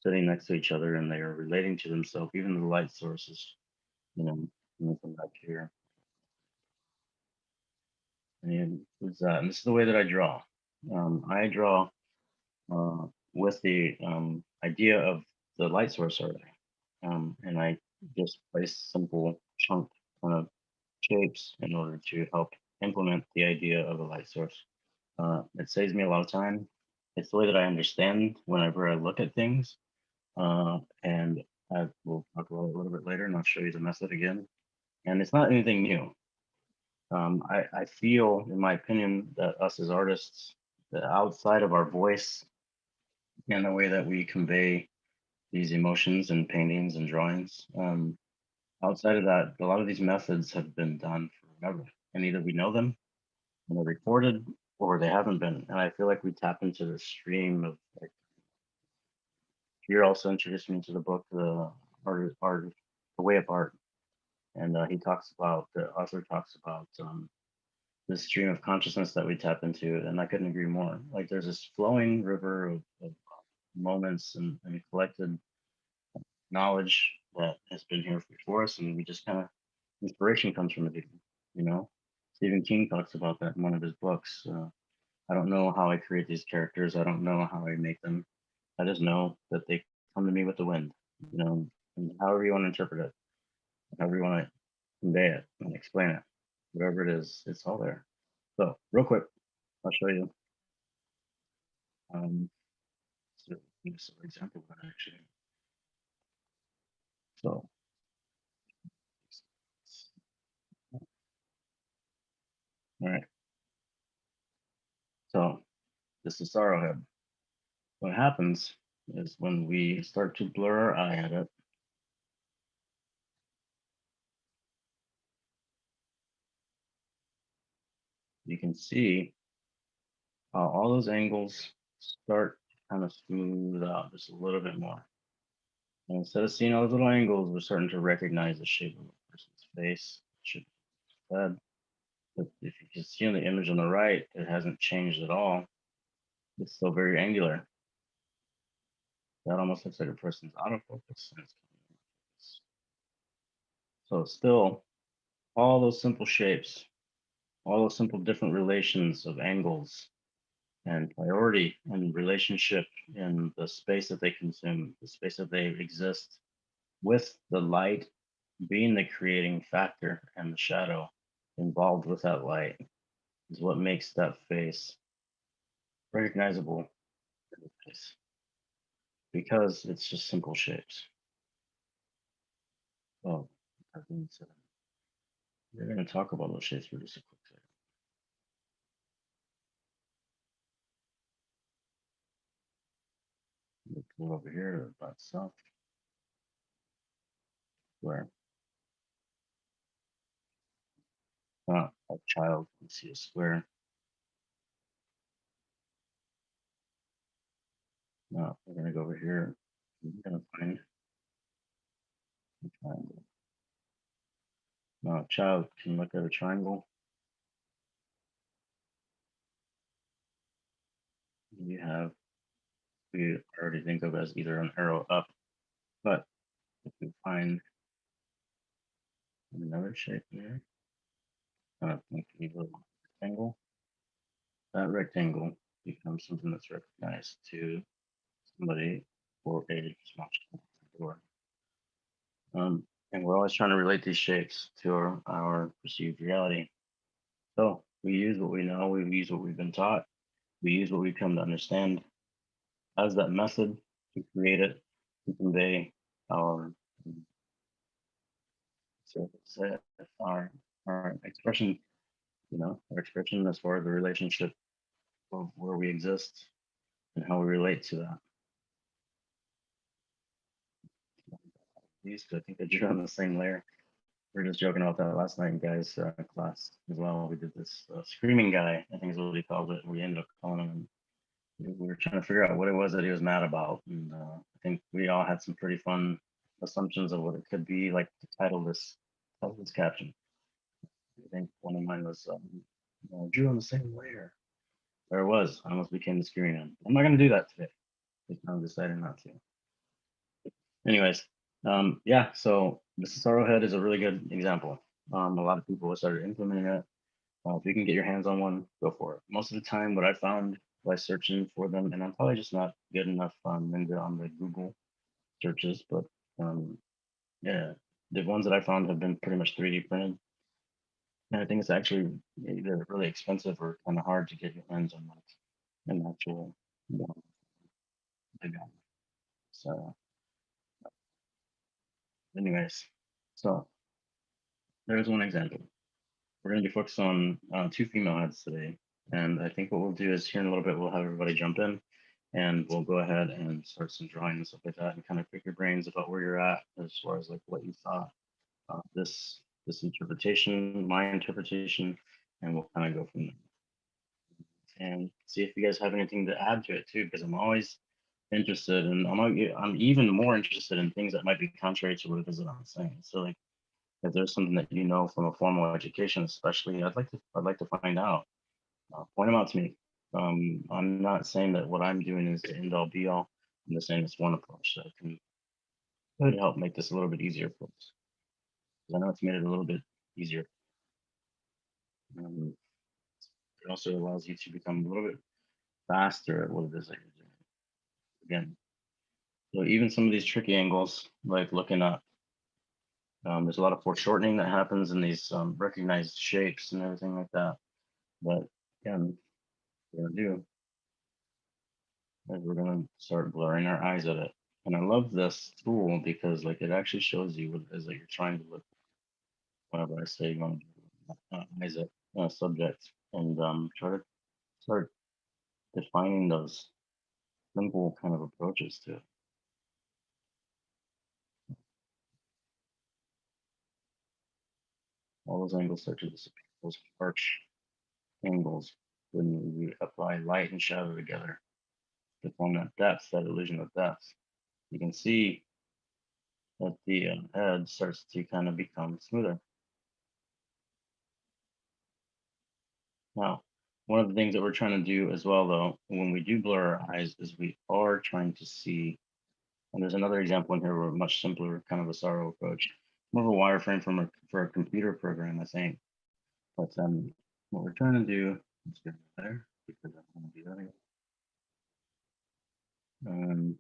[SPEAKER 2] sitting next to each other and they are relating to themselves, even the light sources, you know, anything back here. And it's that. And this is the way that I draw. I draw with the idea of the light source already. And I just place simple chunk kind of shapes in order to help implement the idea of a light source. It saves me a lot of time. It's the way that I understand whenever I look at things. And I will talk about it a little bit later and I'll show you the method again. And it's not anything new. I feel, in my opinion, that us as artists, that outside of our voice and the way that we convey these emotions and paintings and drawings, outside of that, a lot of these methods have been done forever. And either we know them and they're recorded or they haven't been. And I feel like we tap into the stream of, like, you're also introduced me to the book, The Way of Art. And the author talks about this stream of consciousness that we tap into. And I couldn't agree more. Like, there's this flowing river of moments and collected knowledge that has been here before us. And we just kind of, inspiration comes from it, you know? Stephen King talks about that in one of his books. I don't know how I create these characters. I don't know how I make them. I just know that they come to me with the wind, and however you want to interpret it, however you want to convey it and explain it, whatever it is, it's all there. So real quick, I'll show you. So just an example of that actually. So all right. So this is sorrow head. What happens is when we start to blur our eye at it, you can see how all those angles start to kind of smooth out just a little bit more. And instead of seeing all those little angles, we're starting to recognize the shape of a person's face, shape of their head. But if you can see on the image on the right, it hasn't changed at all. It's still very angular. That almost looks like a person's autofocus. And it's coming in focus. So it's still all those simple shapes, all those simple different relations of angles and priority and relationship in the space that they consume, the space that they exist, with the light being the creating factor and the shadow involved with that light is what makes that face recognizable in the face, because it's just simple shapes. Oh, that being said, we're going to talk about those shapes for just a quick second. We'll pull over here about south, where a child can see a square. Now we're going to go over here. We're going to find a triangle. Now a child can look at a triangle. You have, we already think of as either an arrow up, but if we find another shape here, think a little rectangle, that rectangle becomes something that's recognized to somebody for a small door. And we're always trying to relate these shapes to our perceived reality. So we use what we know, we use what we've been taught, we use what we've come to understand as that method to create it, to convey our so say our expression, our expression as far as the relationship of where we exist and how we relate to that. I think I drew on the same layer. We were just joking about that last night in guys' class as well. We did this screaming guy, I think is what we called it. We ended up calling him. We were trying to figure out what it was that he was mad about, and I think we all had some pretty fun assumptions of what it could be. Like to title this caption. I think one of mine was drew on the same layer. There it was. I almost became the screen. I'm not going to do that today. I'm deciding not to. Anyways, yeah, so the Cesaro head is a really good example. A lot of people have started implementing it. If you can get your hands on one, go for it. Most of the time, what I found by searching for them, and I'm probably just not good enough on the Google searches, but yeah, the ones that I found have been pretty much 3D printed. And I think it's actually either really expensive or kind of hard to get your hands on like an actual big one. So, anyways, so there's one example. We're going to be focused on two female heads today. And I think what we'll do is here in a little bit, we'll have everybody jump in and we'll go ahead and start some drawing and stuff like that and kind of pick your brains about where you're at as far as like what you thought this interpretation, my interpretation, and we'll kind of go from there and see if you guys have anything to add to it too, because I'm always interested and I'm even more interested in things that might be contrary to what it is that I'm saying. So like if there's something that you know from a formal education, especially, I'd like to find out. Point them out to me. I'm not saying that what I'm doing is the end all be all. I'm just saying it's one approach that could help make this a little bit easier for us. 'Cause I know it's made it a little bit easier. It also allows you to become a little bit faster at what it is that you're doing. Again, so even some of these tricky angles, like looking up, there's a lot of foreshortening that happens in these recognized shapes and everything like that. But again, what we're gonna do is we're gonna start blurring our eyes at it. And I love this tool because like it actually shows you what it is that you're trying to look whenever I say you want to eyes at a subject and try to start defining those simple kind of approaches to it. All those angles start to disappear, those arch angles when we apply light and shadow together to form that depth, that illusion of depth. You can see that the head starts to kind of become smoother. Now, one of the things that we're trying to do as well, though, when we do blur our eyes, is we are trying to see, and there's another example in here where much simpler, kind of a sorrow approach, more of a wireframe for a computer program, I think. But what we're trying to do, let's get it there because I want to do that again.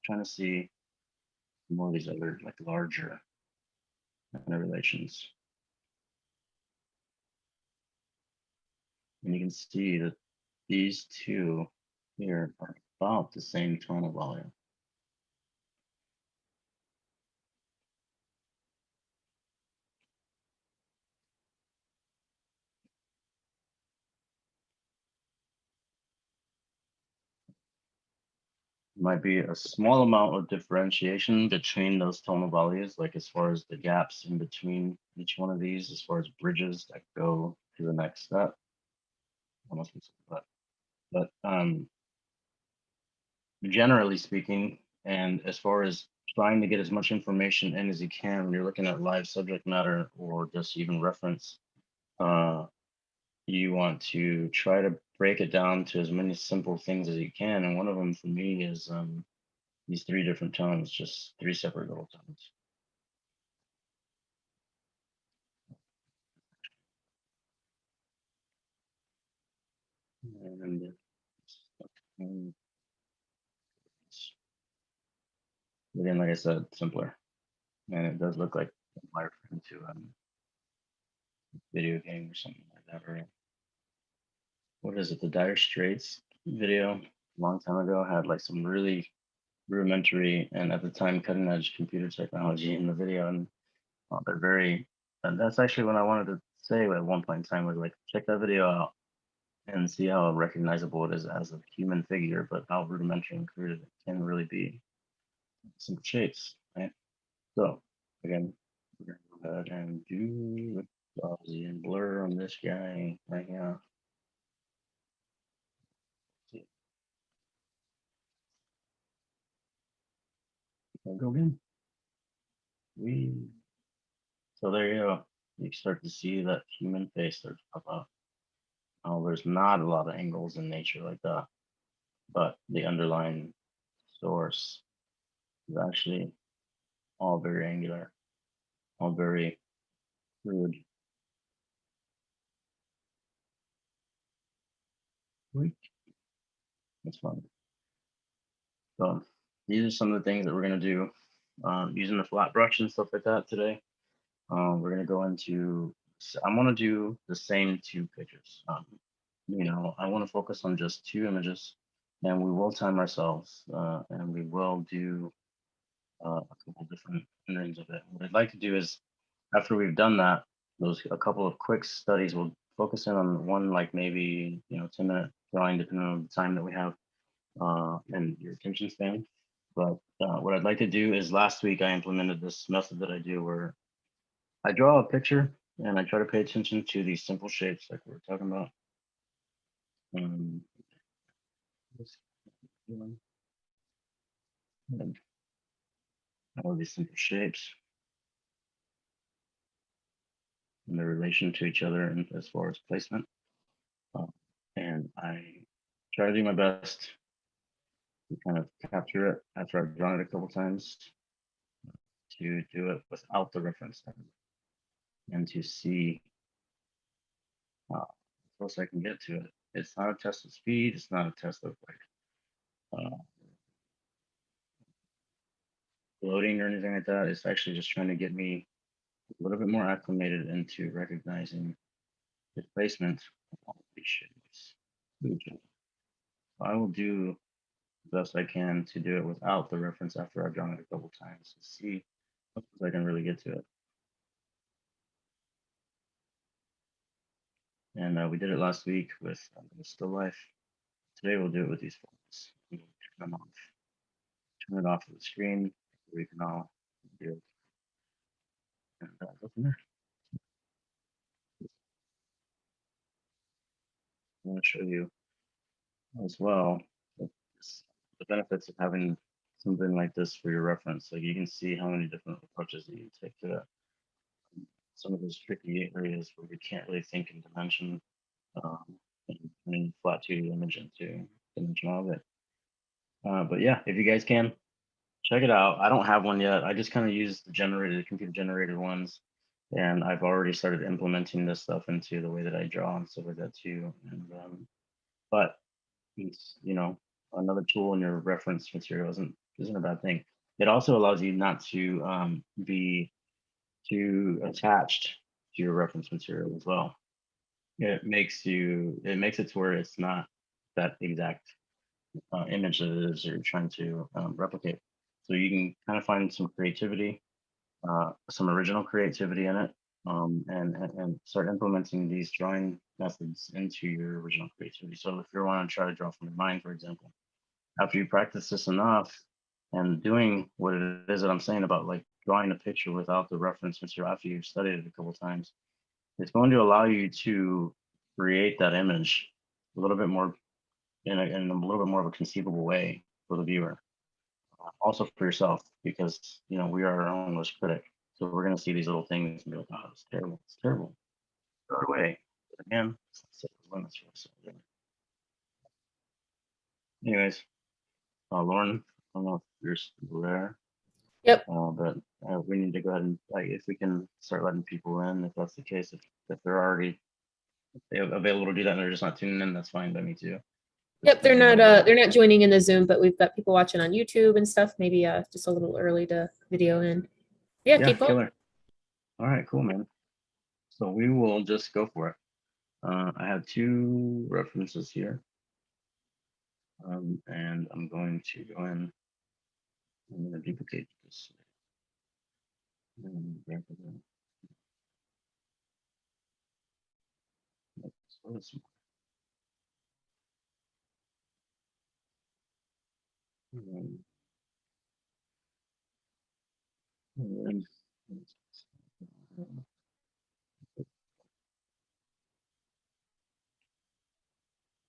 [SPEAKER 2] Trying to see more of these other like larger kind of relations. And you can see that these two here are about the same tonal volume. Might be a small amount of differentiation between those tonal values, like as far as the gaps in between each one of these, as far as bridges that go to the next step. Almost, but generally speaking, and as far as trying to get as much information in as you can when you're looking at live subject matter or just even reference, you want to try to break it down to as many simple things as you can. And one of them for me is these three different tones, just three separate little tones. And again, like I said, simpler. And it does look like a wireframe to video game or something like that, or what is it? The Dire Straits video a long time ago had like some really rudimentary and at the time cutting edge computer technology in the video, and they're very. And that's actually what I wanted to say at one point in time was like check that video out and see how recognizable it is as a human figure, but how rudimentary and crude it can really be. Some shapes, right? So again, we're gonna go ahead and do the Gaussian blur on this guy right here. Go again. So there you go. You start to see that human face start to pop up. Oh, there's not a lot of angles in nature like that, but the underlying source is actually all very angular, all very crude. That's fun. So these are some of the things that we're gonna do using the flat brush and stuff like that today. We're gonna go into. I'm gonna do the same two pictures. I want to focus on just two images, and we will time ourselves, and we will do a couple different renderings of it. What I'd like to do is, after we've done that, those a couple of quick studies, we'll focus in on one, like maybe 10-minute drawing, depending on the time that we have and your attention span. But what I'd like to do is last week I implemented this method that I do where I draw a picture and I try to pay attention to these simple shapes like we were talking about. Um, and all these simple shapes and their relation to each other and as far as placement. And I try to do my best to kind of capture it after I've drawn it a couple times to do it without the reference and to see how close I can get to it. It's not a test of speed. It's not a test of like loading or anything like that. It's actually just trying to get me a little bit more acclimated into recognizing the placement of all these shapes. I will do the best I can to do it without the reference after I've drawn it a couple times to see if I can really get to it. And we did it last week with the still life. Today we'll do it with these photos. Turn them off. Turn it off of the screen. We can all do it. And go from there. want to show you as well the benefits of having something like this for your reference. Like you can see how many different approaches that you take to some of those tricky areas where we can't really think in dimension, um, and flat 2D image into dimensional of it. But yeah, if you guys can check it out. I don't have one yet. I just kind of use the computer generated ones, and I've already started implementing this stuff into the way that I draw and stuff like that too. And but it's, another tool in your reference material isn't a bad thing. It also allows you not to be too attached to your reference material as well. It makes it to where it's not that exact image that it is you're trying to replicate. So you can kind of find some creativity, some original creativity in it, and start implementing these drawing methods into your original creativity. So if you want to try to draw from your mind, for example, after you practice this enough and doing what it is that I'm saying about like drawing a picture without the reference material after you've studied it a couple of times, it's going to allow you to create that image a little bit more in a little bit more of a conceivable way for the viewer. Also for yourself, because we are our own worst critic. So we're gonna see these little things and be like, oh, it's terrible, it's terrible. Throw it away. But again, limits for us. Anyways, Lauren, I don't know if you're still there.
[SPEAKER 1] Yep.
[SPEAKER 2] But we need to go ahead and if we can start letting people in, if that's the case, if they're already available to do that and they're just not tuning in, that's fine by me too.
[SPEAKER 1] Yep, they're not joining in the Zoom, but we've got people watching on YouTube and stuff. Maybe just a little early to video in. Yeah, keep going.
[SPEAKER 2] Killer. All right, cool, man. So we will just go for it. I have 2 references here, and I'm going to go in. I'm going to duplicate this.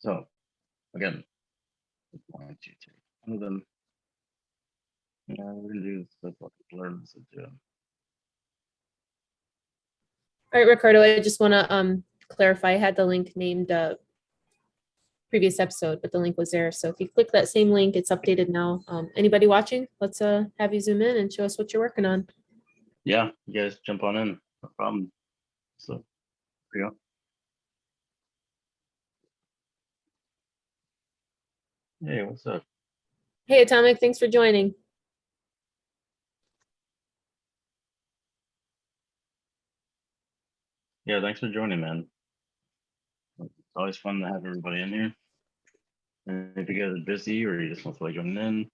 [SPEAKER 2] So again, I'm going to take one of them. Yeah, we're gonna do the learn this too.
[SPEAKER 1] All right, Ricardo, I just want to clarify. I had the link named previous episode, but the link was there. So if you click that same link, it's updated now. Anybody watching, let's have you zoom in and show us what you're working on.
[SPEAKER 2] Yeah, you guys jump on in, no problem. So here you go. Hey, what's up?
[SPEAKER 1] Hey, Atomic, thanks for joining.
[SPEAKER 2] Yeah, thanks for joining, man. It's always fun to have everybody in here. And if you guys are busy or you just want to like join in,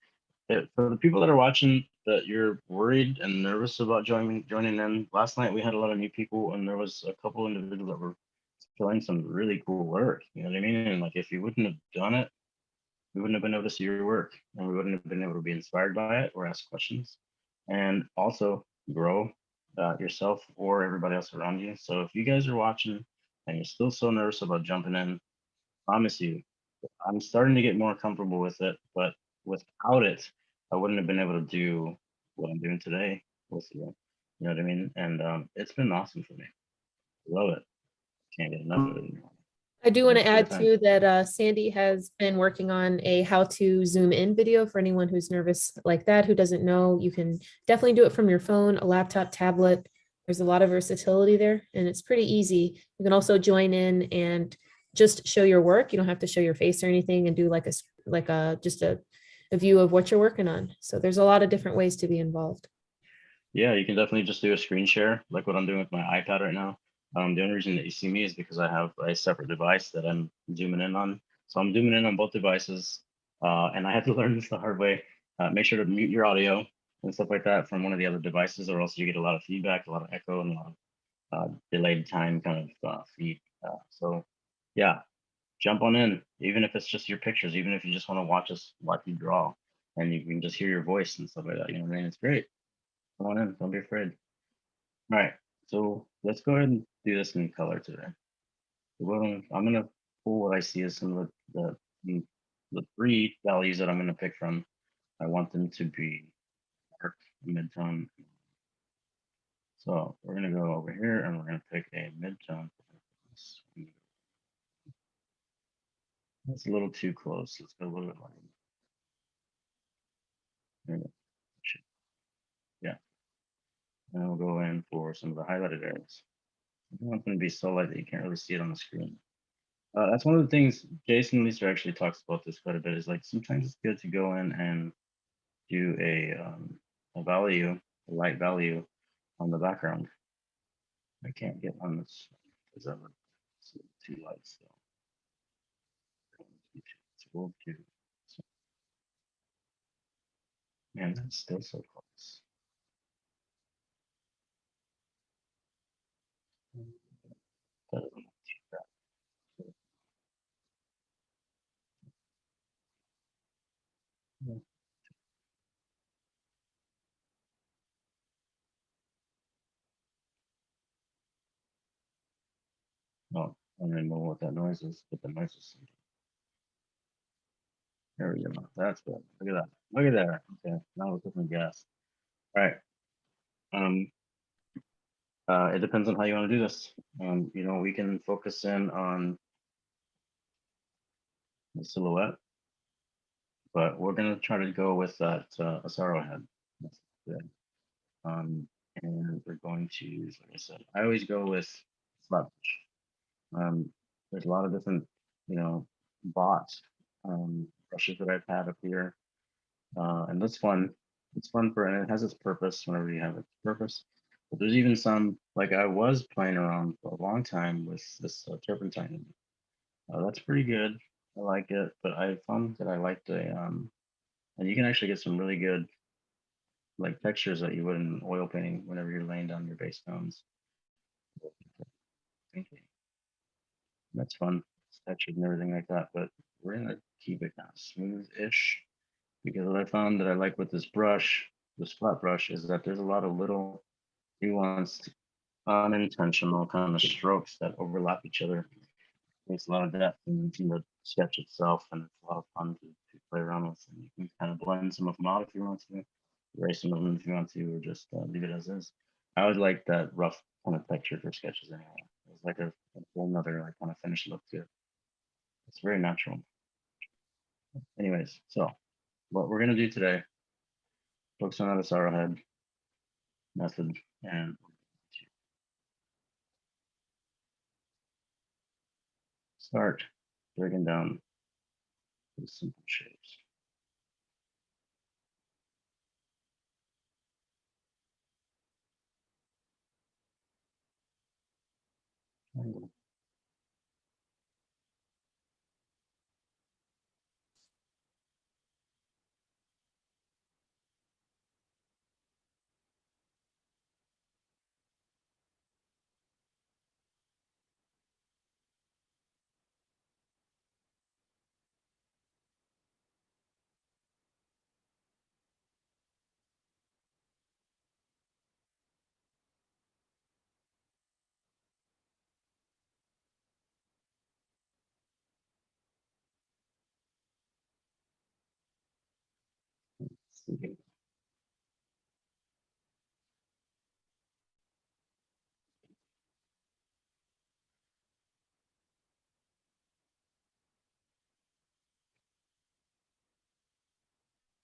[SPEAKER 2] for the people that are watching that you're worried and nervous about joining in, last night we had a lot of new people and there was a couple individuals that were showing some really cool work. You know what I mean? And like if you wouldn't have done it, we wouldn't have been able to see your work and we wouldn't have been able to be inspired by it or ask questions and also grow yourself or everybody else around you. So if you guys are watching and you're still so nervous about jumping in, I promise you, I'm starting to get more comfortable with it, but without it, I wouldn't have been able to do what I'm doing today with you. You know what I mean? And it's been awesome for me. Love it. Can't get enough of it anymore.
[SPEAKER 1] I do want to add too that Sandy has been working on a how to zoom in video for anyone who's nervous like that, who doesn't know. You can definitely do it from your phone, a laptop, tablet. There's a lot of versatility there and it's pretty easy. You can also join in and just show your work. You don't have to show your face or anything and do like just a view of what you're working on. So there's a lot of different ways to be involved.
[SPEAKER 2] Yeah, you can definitely just do a screen share like what I'm doing with my iPad right now. The only reason that you see me is because I have a separate device that I'm zooming in on. So I'm zooming in on both devices, and I had to learn this the hard way. Make sure to mute your audio and stuff like that from one of the other devices, or else you get a lot of feedback, a lot of echo, and a lot of delayed time kind of feed. So yeah, jump on in, even if it's just your pictures, even if you just want to watch you draw, and you can just hear your voice and stuff like that. You know what I mean? It's great. Come on in. Don't be afraid. All right. So let's go ahead and do this in color today. I'm gonna what I see is some of the three values that I'm going to pick from. I want them to be dark, mid-tone. So we're going to go over here and we're going to pick a mid-tone. That's a little too close. Let's go a little bit lighter. There we go. Yeah. And we'll go in for some of the highlighted areas. I don't want them to be so light that you can't really see it on the screen. That's one of the things Jason Leeser actually talks about this quite a bit. Is like sometimes it's good to go in and do a value, a light value on the background. I can't get on this because I'm too light still. Man, that's still so close. No, I don't even know what that noise is, but the noise is. There we go. That's good. Look at that. Look at that. Okay, now we're cooking gas. All right. It depends on how you want to do this. You know, we can focus in on the silhouette, but we're gonna try to go with that Asaro head. That's good. And we're going to use, like I said, I always go with flat brush. There's a lot of different, you know, bots brushes that I've had up here, and that's fun. It's fun for, and it has its purpose whenever you have its purpose. But there's even some, like I was playing around for a long time with this turpentine. That's pretty good. I like it, but I found that I like the and you can actually get some really good like textures that you would in oil painting whenever you're laying down your base tones. That's fun. It's textured and everything like that, but we're gonna keep it kind of smooth-ish because what I found that I like with this brush, this flat brush, is that there's a lot of little nuanced, unintentional kind of strokes that overlap each other. Makes a lot of depth in the sketch itself, and it's a lot of fun to play around with. And you can kind of blend some of them out if you want to, erase some of them if you want to, or just leave it as is. I would like that rough kind of texture for sketches anyway. It's like a whole nother like kind of finished look to it. It's very natural. Anyways, so what we're gonna do today, focus on this arrowhead method and start breaking down these simple shapes.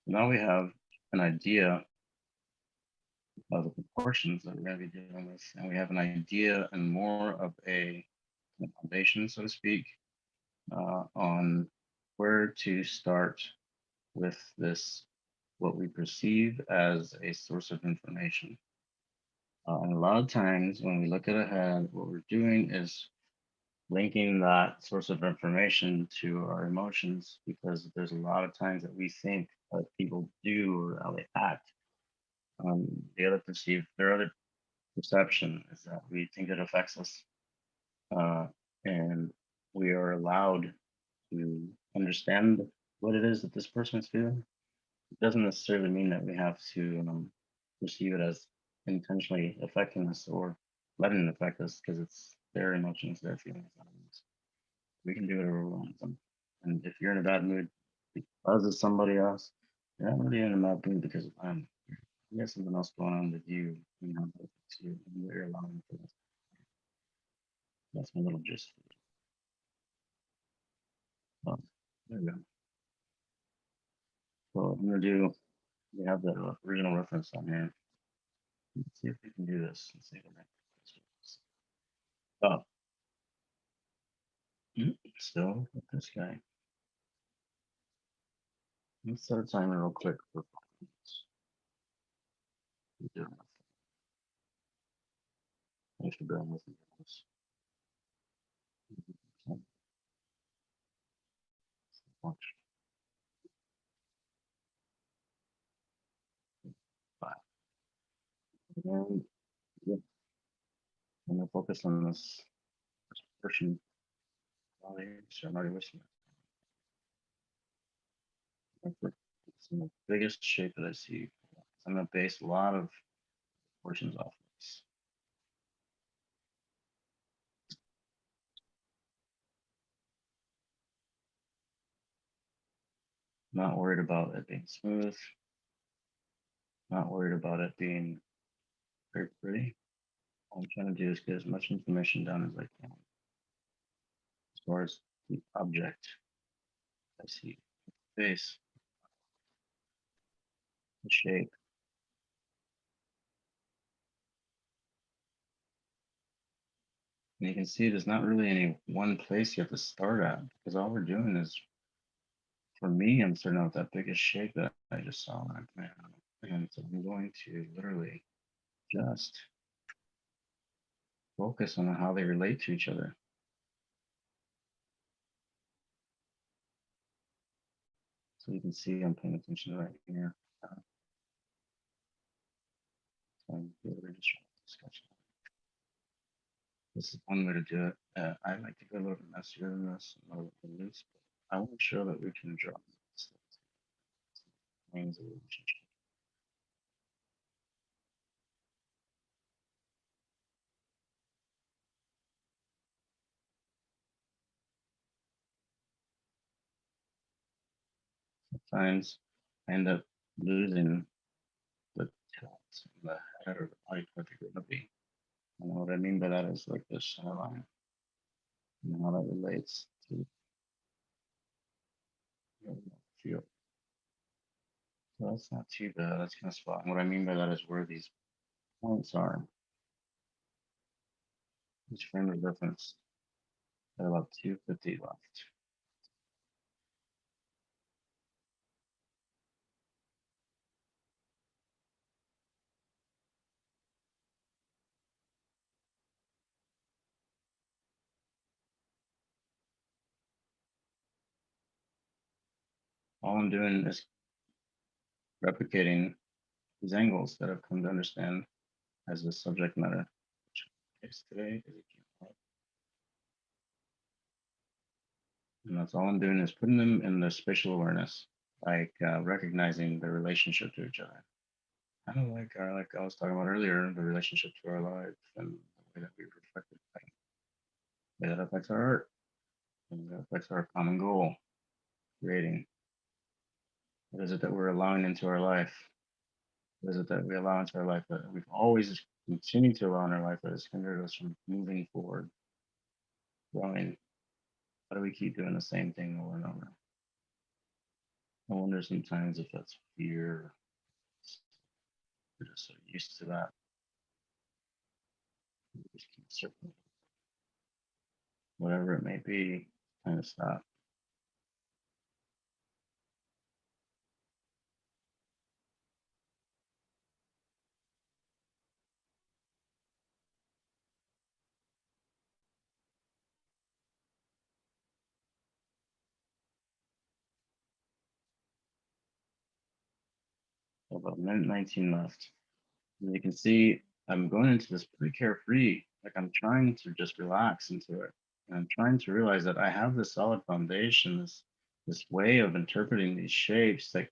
[SPEAKER 2] Now we have an idea of the proportions that we're going to be dealing with, and we have an idea and more of a foundation, so to speak, on where to start with this, what we perceive as a source of information. And a lot of times when we look at a head, what we're doing is linking that source of information to our emotions, because there's a lot of times that we think that people do or how they act. The other perceived, their other perception is that we think it affects us, uh, and we are allowed to understand what it is that this person is feeling. It doesn't necessarily mean that we have to perceive it as intentionally affecting us or letting it affect us, because it's their emotions, their feelings. We can do whatever we want. And if you're in a bad mood because of somebody else, you're not really in a bad mood because of them. You got something else going on with you, that affects you, and you're allowing for this. That's my little gist. Oh, there we go. So I'm gonna do. We have the original reference on here. Let's see if we can do this. Let's see if I can. Still with this guy. Let's set a timer real quick for 5 minutes. Thanks for bearing with me on this. Watch. 5. And yeah, I'm gonna focus on this portion. So I'm already listening. It's the biggest shape that I see. I'm gonna base a lot of portions off of this. Not worried about it being smooth. Not worried about it being very pretty. All I'm trying to do is get as much information down as I can. As far as the object, I see the face, the shape. And you can see there's not really any one place you have to start at because all we're doing is, for me, I'm starting out with that biggest shape that I just saw when I planned on it. And so I'm going to literally just focus on how they relate to each other. So you can see I'm paying attention right here. So I'm really just trying to discuss. This is one way to do it. I like to go a little bit messier than this, a little bit loose, but I want to show that we can draw names of relationship. Sometimes I end up losing the tilt in the head or the body part they're going to be. And what I mean by that is like this center line and how that relates to the field. So that's not too bad. That's kind of spot. And what I mean by that is where these points are. Each frame of reference at about 250 left. All I'm doing is replicating these angles that I've come to understand as the subject matter. Which today is and that's all I'm doing is putting them in the spatial awareness, like recognizing the relationship to each other. Kind of like I was talking about earlier, the relationship to our life and the way that we reflect it, the way that affects our art, and that affects our common goal, creating. What is it that we're allowing into our life? What is it that we allow into our life that we've always continued to allow in our life that has hindered us from moving forward, growing? Why do we keep doing the same thing over and over? I wonder sometimes if that's fear. We're just so used to that. We just keep circling. Whatever it may be, kind of stop. So about a minute 19 left. And you can see I'm going into this pretty carefree. Like I'm trying to just relax into it. And I'm trying to realize that I have this solid foundation, this way of interpreting these shapes that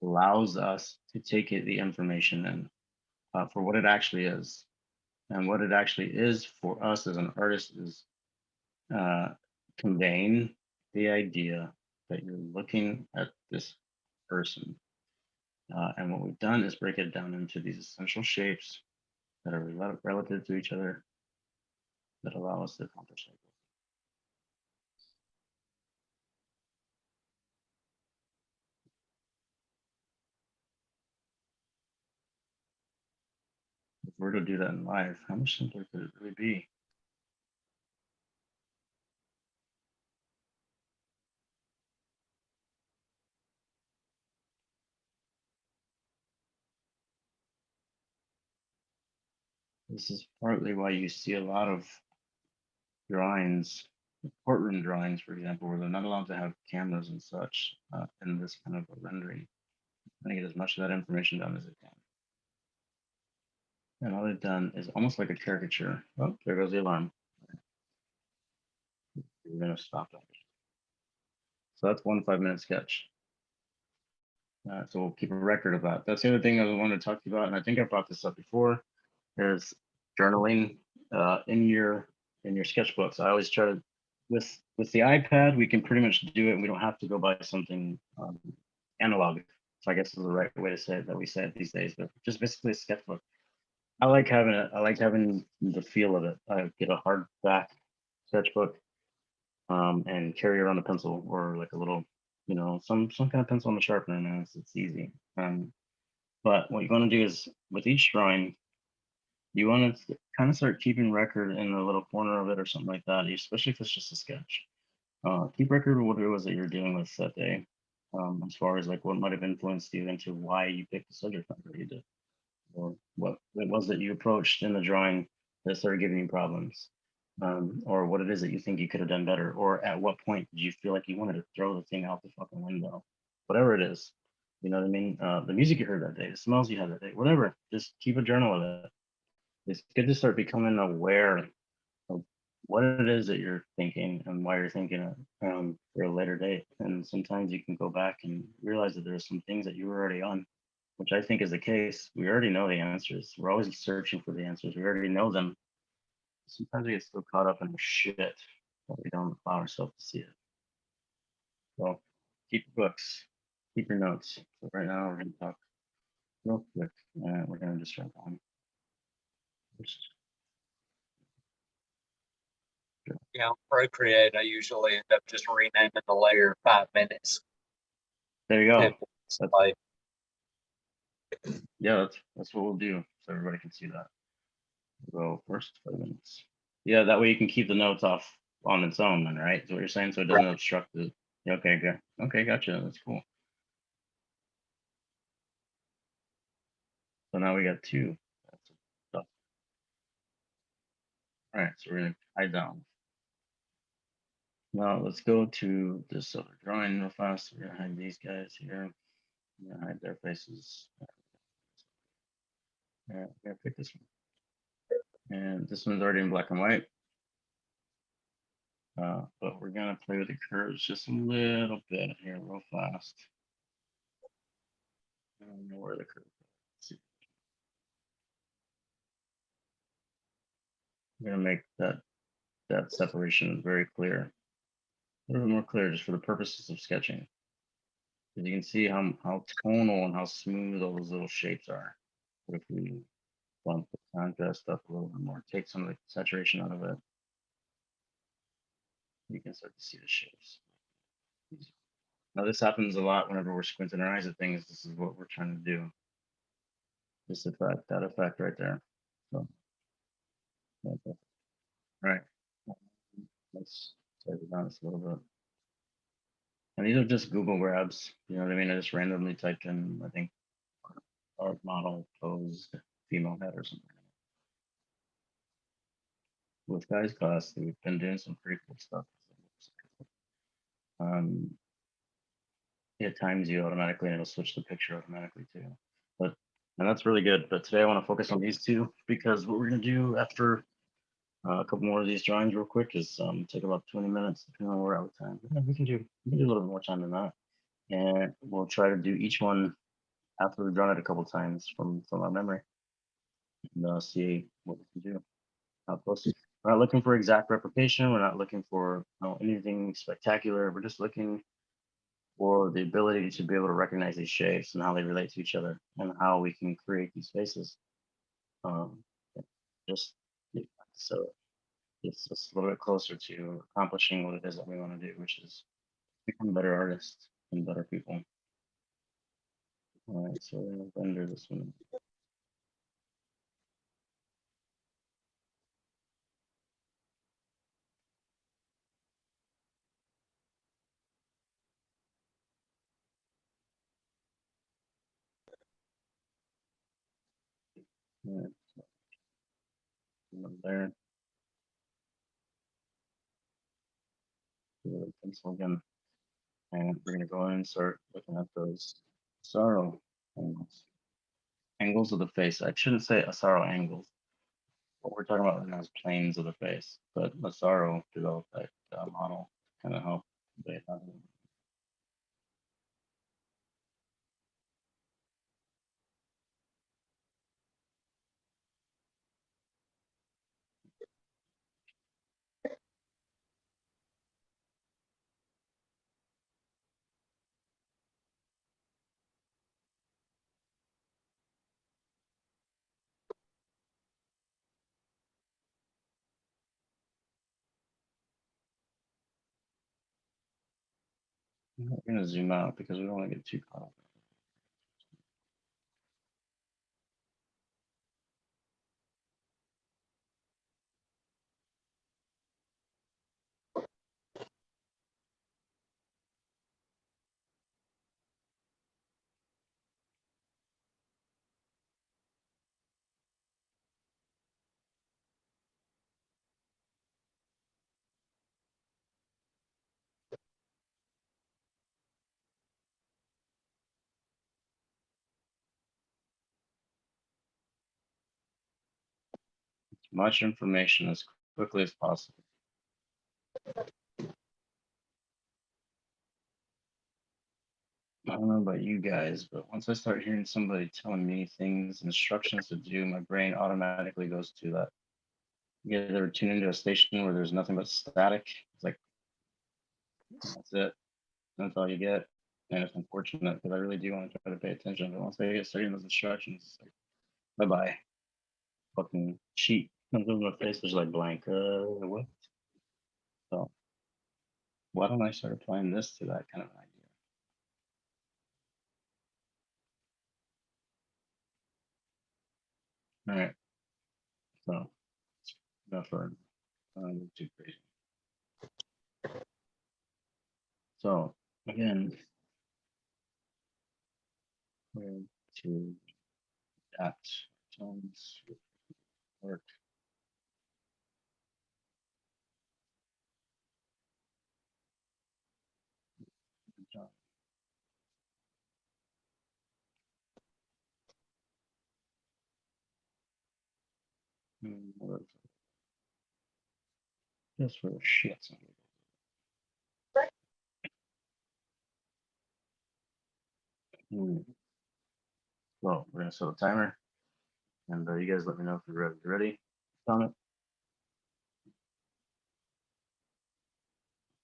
[SPEAKER 2] allows us to take it, the information in for what it actually is. And what it actually is for us as an artist is conveying the idea that you're looking at this person. And what we've done is break it down into these essential shapes that are relative to each other that allow us to accomplish that. If we're to do that in life, how much simpler could it really be? This is partly why you see a lot of drawings, courtroom drawings, for example, where they're not allowed to have cameras and such in this kind of a rendering. I get as much of that information done as it can. And all they've done is almost like a caricature. Oh, there goes the alarm. We're going to stop that. So that's 1 5-minute sketch. So we'll keep a record of that. That's the other thing I wanted to talk to you about, and I think I brought this up before, is journaling in your sketchbooks. I always try to, with the iPad, we can pretty much do it, and we don't have to go buy something analog. So I guess is the right way to say it, that we say it these days, but just basically a sketchbook. I like having it. I like having the feel of it. I get a hardback sketchbook and carry around a pencil or like a little, some kind of pencil on the sharpener, and it's easy. But what you want to do is with each drawing, you want to kind of start keeping record in the little corner of it or something like that, especially if it's just a sketch. Keep record of what it was that you're dealing with that day, as far as like what might have influenced you into why you picked the subject matter you did, or what it was that you approached in the drawing that started giving you problems, or what it is that you think you could have done better, or at what point did you feel like you wanted to throw the thing out the fucking window, whatever it is. You know what I mean? The music you heard that day, the smells you had that day, whatever. Just keep a journal of it. It's good to start becoming aware of what it is that you're thinking and why you're thinking it for a later date. And sometimes you can go back and realize that there's some things that you were already on, which I think is the case. We already know the answers. We're always searching for the answers. We already know them. Sometimes we get so caught up in the shit that we don't allow ourselves to see it. So keep your books, keep your notes. So right now we're going to talk real quick. We're going to just jump on.
[SPEAKER 3] Yeah, Procreate, I usually end up just renaming the layer 5 minutes.
[SPEAKER 2] There you go.
[SPEAKER 3] 10 minutes away.
[SPEAKER 2] Yeah, that's what we'll do, so everybody can see that. We'll go first 5 minutes. Yeah, that way you can keep the notes off on its own, then, right? Is what you're saying, so it doesn't obstruct it. Yeah, okay, good. Okay, gotcha. That's cool. So now we got 2. That's stuff. All right, so we're gonna hide down. Now let's go to this other drawing real fast. We're gonna hide these guys here. We're gonna hide their faces. Yeah, we're gonna pick this one. And this one's already in black and white. But we're gonna play with the curves just a little bit here real fast. I don't know where the curve is. We're gonna make that separation very clear. A little bit more clear just for the purposes of sketching. Because you can see how tonal and how smooth all those little shapes are. If we bump the contrast up a little bit more, take some of the saturation out of it, you can start to see the shapes. Now this happens a lot whenever we're squinting our eyes at things. This is what we're trying to do. This effect, that effect right there. So, okay. All right. Let's take it down just a little bit. And these are just Google grabs. You know what I mean? I just randomly typed in, I think, art model posed female head or something. With guys class, we've been doing some pretty cool stuff. It times you automatically and it'll switch the picture automatically too. And that's really good. But today I want to focus on these 2 because what we're gonna do after a couple more of these drawings real quick is take about 20 minutes depending on where we're at with time. Yeah, we can do a little bit more time than that. And we'll try to do each one after we've drawn it a couple times from our memory and see what we can do. How close We're not looking for exact replication. We're not looking for anything spectacular. We're just looking for the ability to be able to recognize these shapes and how they relate to each other and how we can create these spaces. Um, just yeah, so it's just a little bit closer to accomplishing what it is that we want to do, which is become better artists and better people. All right, so we're gonna render this one. All right, so there. Do the pencil again, and we're gonna go in and start looking at those sorrow angles. Angles of the face. I shouldn't say sorrow angles. What we're talking about right now is planes of the face, but Massaro developed that model to kind of help they have we're gonna zoom out because we don't want to get too caught up. As much information as quickly as possible. I don't know about you guys, but once I start hearing somebody telling me things, instructions to do, my brain automatically goes to that. You guys ever tune into a station where there's nothing but static? It's like, that's it. That's all you get. And it's unfortunate because I really do want to try to pay attention. But once I get started in those instructions, it's like, bye bye. Fucking sheet comes over my face, is like blank. What? So why don't I start applying this to that kind of idea? All right. So enough for too crazy. So again, we're to that tones work. Just for the shits. Well, we're gonna set a timer, and you guys let me know if you're ready. You ready? On it.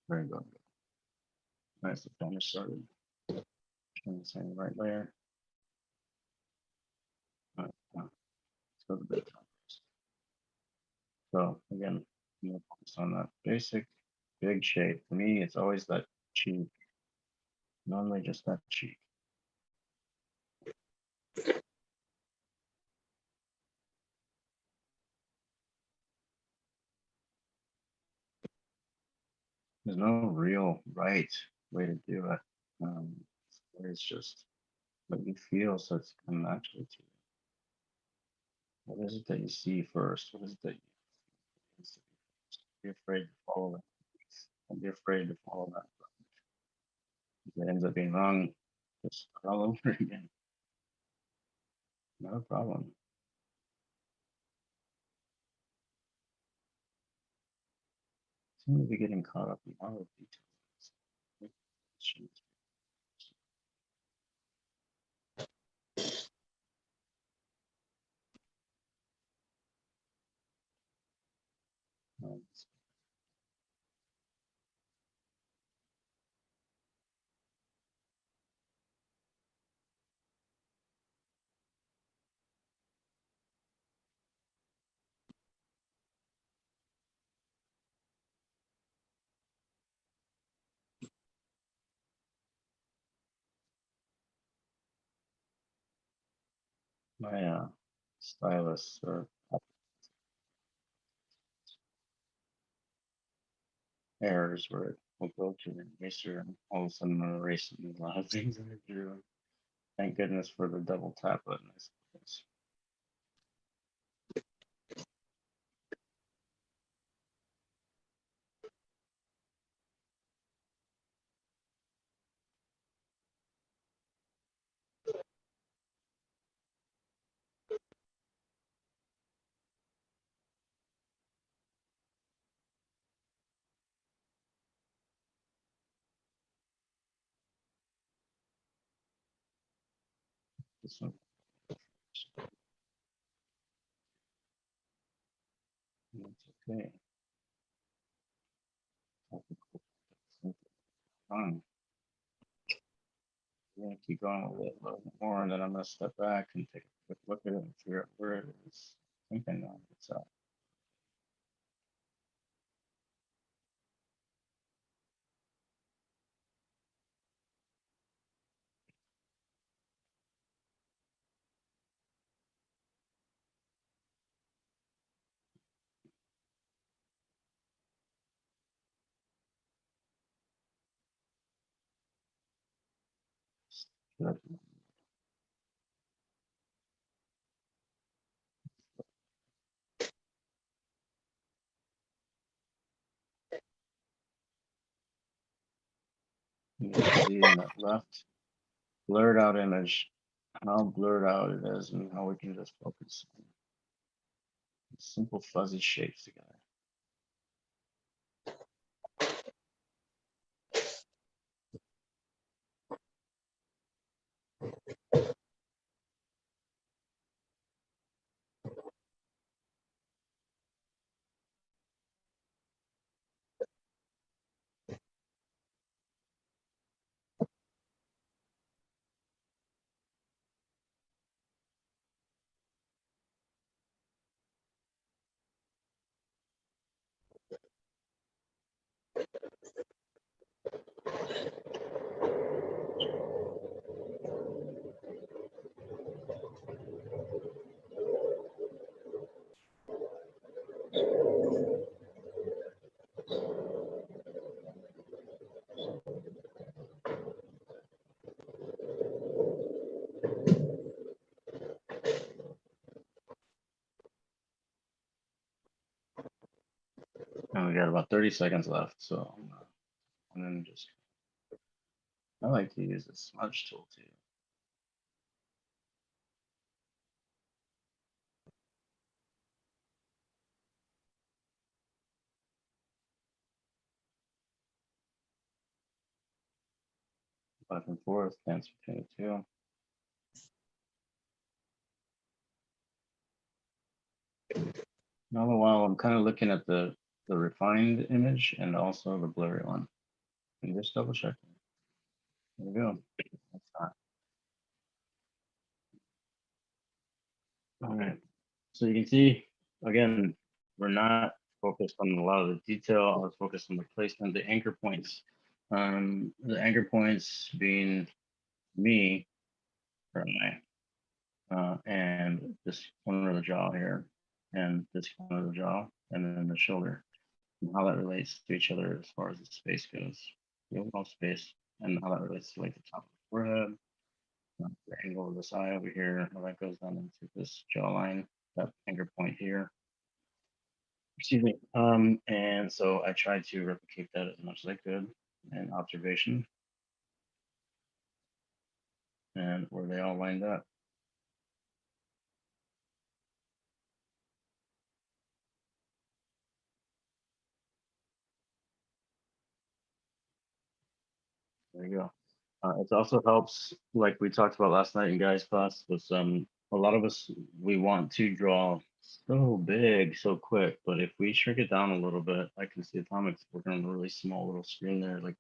[SPEAKER 2] There you go. Nice. The timer started. Turn this on the right layer. All right, let's go to the bedtime first. So again, I'm gonna focus on that basic big shape. For me, it's always that cheek. Normally just that cheek. There's no real right way to do it. It's just what you feel so it's come naturally to you. What is it that you see first? What is it that you be afraid to follow that? Don't be afraid to follow that. If it ends up being wrong, just start all over again. Not a problem. Seem to be getting caught up in all the details. my stylus or errors where it will go to an eraser and all of a sudden I'm erasing a lot of things that I drew. Thank goodness for the double tap button, I suppose. This one. That's okay. Fine. I'm gonna keep going with it a little bit more, and then I'm gonna step back and take a quick look at it and figure out where it is. I think I know what's up. Should I- You can see in that left blurred out image how blurred out it is and how we can just focus on simple fuzzy shapes together. And we got about 30 seconds left, so and then just I like to use the smudge tool too. Back and forth, dance between the two. And all the while, I'm kind of looking at the refined image and also the blurry one. And just double check. There we go. That's that. All right. So you can see, again, we're not focused on a lot of the detail. I was focused on the placement, the anchor points. The anchor points being me or and this corner of the jaw here, and this corner of the jaw, and then the shoulder, and how that relates to each other as far as the space goes, the overall space, and how that relates to like the top of the forehead, the angle of this eye over here, how that goes down into this jawline, that anchor point here. Excuse me. And so I tried to replicate that as much as I could in observation, and where they all lined up. There you go. It also helps, like we talked about last night in guys class, was a lot of us we want to draw so big so quick, but if we shrink it down a little bit, I can see Atomics working on a really small little screen there. Like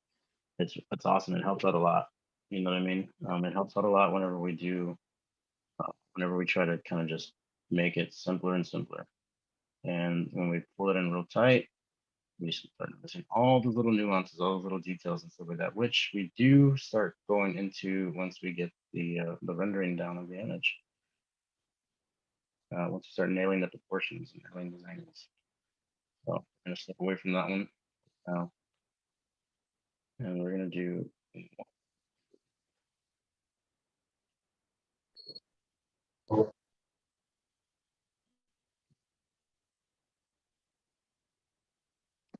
[SPEAKER 2] it's awesome. It helps out a lot. You know what I mean? It helps out a lot whenever we do, whenever we try to kind of just make it simpler and simpler. And when we pull it in real tight, we start noticing all the little nuances, all the little details and stuff like that, which we do start going into once we get the rendering down of the image. once you start nailing the proportions and nailing those angles. So I'm gonna step away from that one now, and we're gonna do.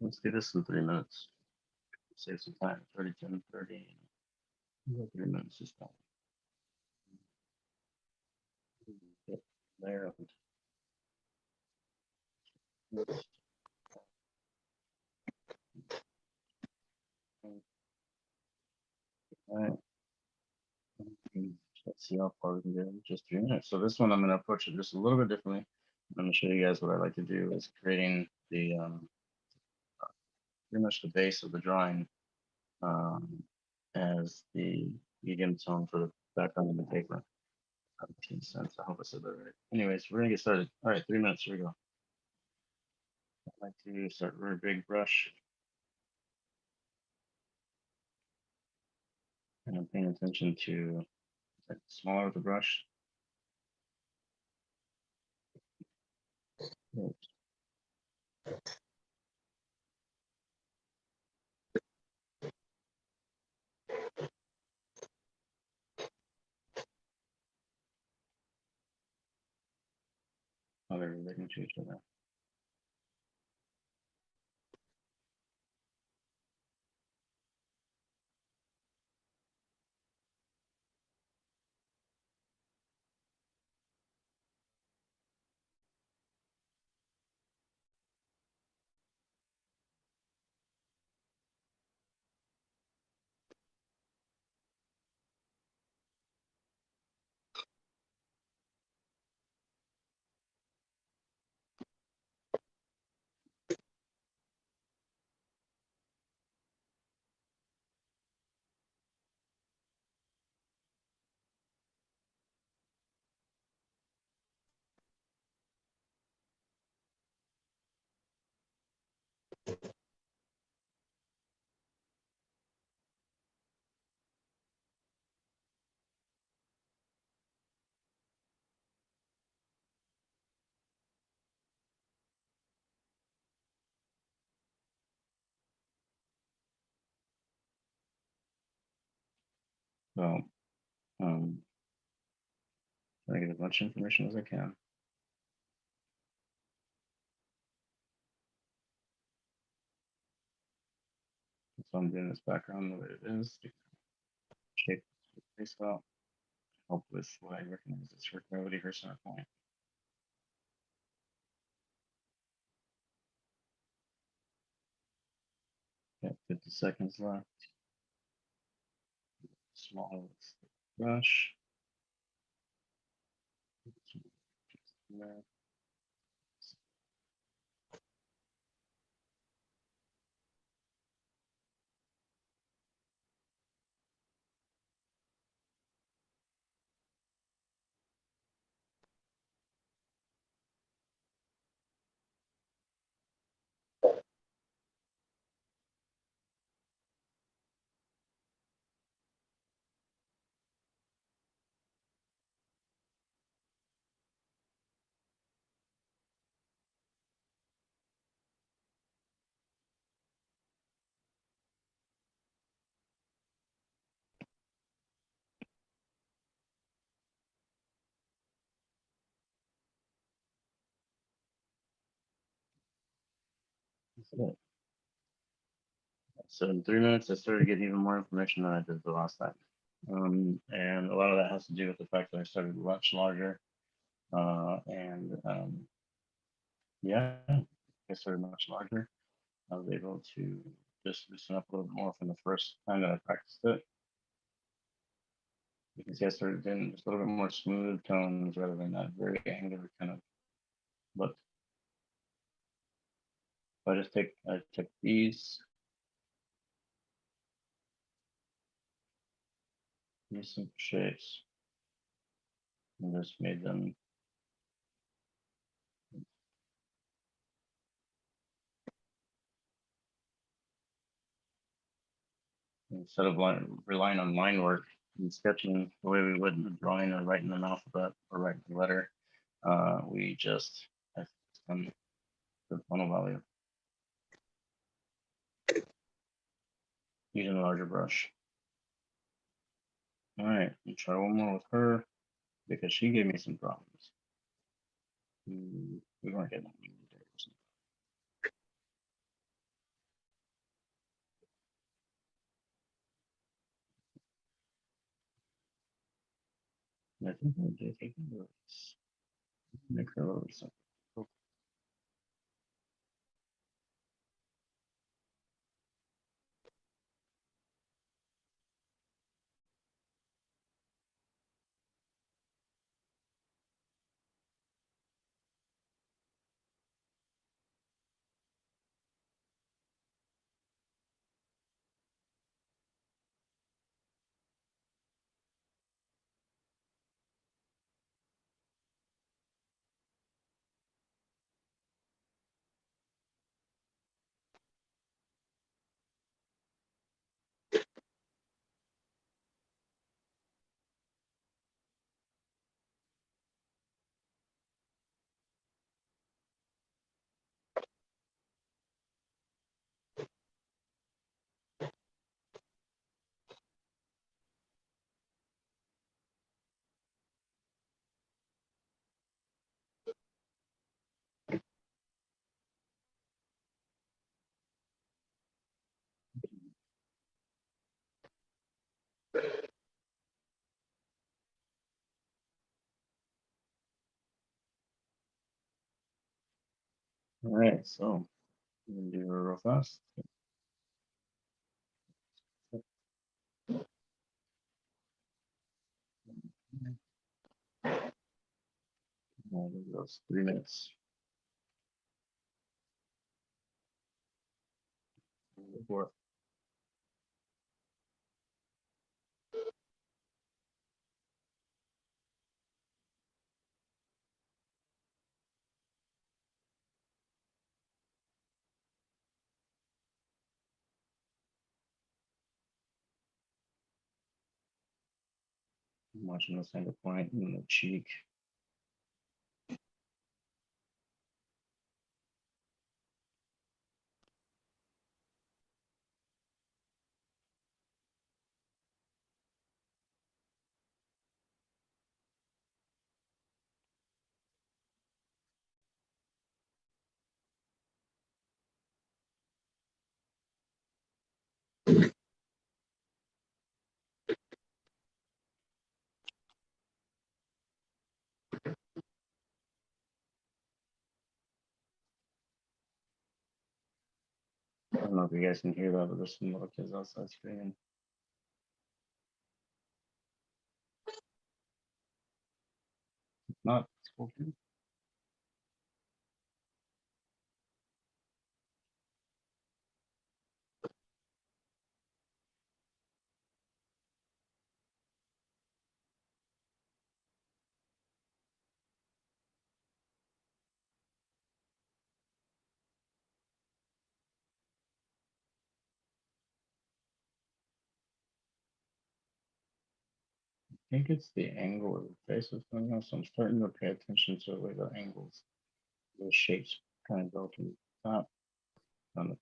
[SPEAKER 2] Let's do this in 3 minutes. Save some time. 30, 10, 30. 3 minutes is fine. There. All right. Let's see how far we can get in just 3 minutes. So this one, I'm going to approach it just a little bit differently. I'm going to show you guys what I like to do is creating the pretty much the base of the drawing as the medium tone for the background of the paper. 15 cents. I hope I said that right. Anyways, we're gonna get started. All right, 3 minutes. Here we go. I like to start with a very big brush. And I'm paying attention to smaller with the brush. How they're relating to each other. So try to get as much information as I can. So I'm doing this background the way it is. Shape the face out. Help with what I recognize as her gravity, her center point. Got 50 seconds left. Small brush. That's it. So in 3 minutes, I started getting even more information than I did the last time. And a lot of that has to do with the fact that I started much larger. Yeah, I started much larger. I was able to just loosen up a little bit more from the first time that I practiced it. You can see I started doing just a little bit more smooth tones rather than that very angular kind of look. So I took these simple shapes and just made them instead of relying on line work and sketching the way we would in drawing or writing an alphabet or writing a letter. we just have done the funnel value using a larger brush. All right, and try one more with her because she gave me some problems. We weren't getting them. I think I did take this. Make her a little simple. All right, so I'm gonna do it real fast. Those 3 minutes. Before. I'm watching the single point in the cheek. I don't know if you guys can hear that, but there's some little kids outside screaming. If not, it's cool too. I think it's the angle of the face is going on, so I'm starting to pay attention to the way the angles, the shapes kind of go from the top on the.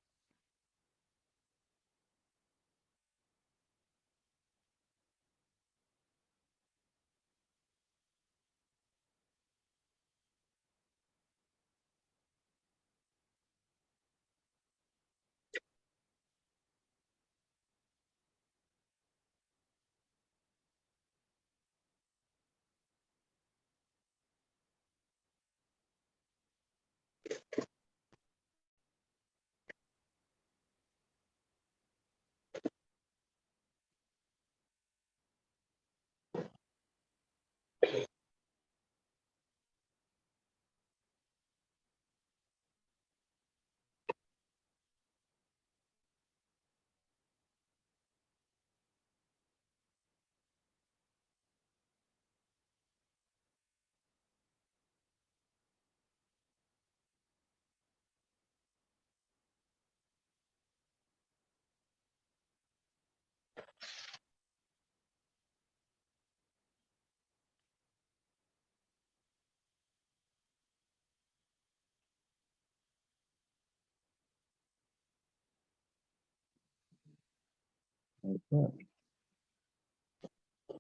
[SPEAKER 2] Like that.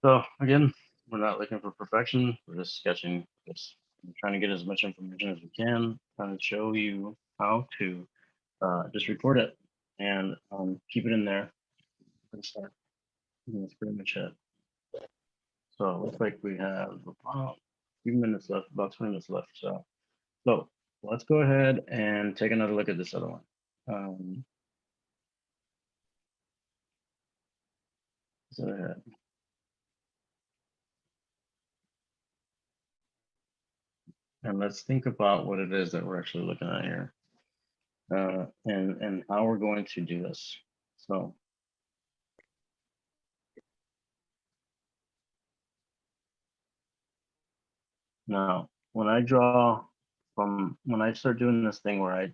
[SPEAKER 2] So again, we're not looking for perfection. We're just sketching. Just trying to get as much information as we can, trying to show you how to just record it and keep it in there and start. And that's pretty much it. So it looks like we have about a few minutes left, about 20 minutes left. So let's go ahead and take another look at this other one. Go ahead. And let's think about what it is that we're actually looking at here, and how we're going to do this. So now, when I start doing this thing where I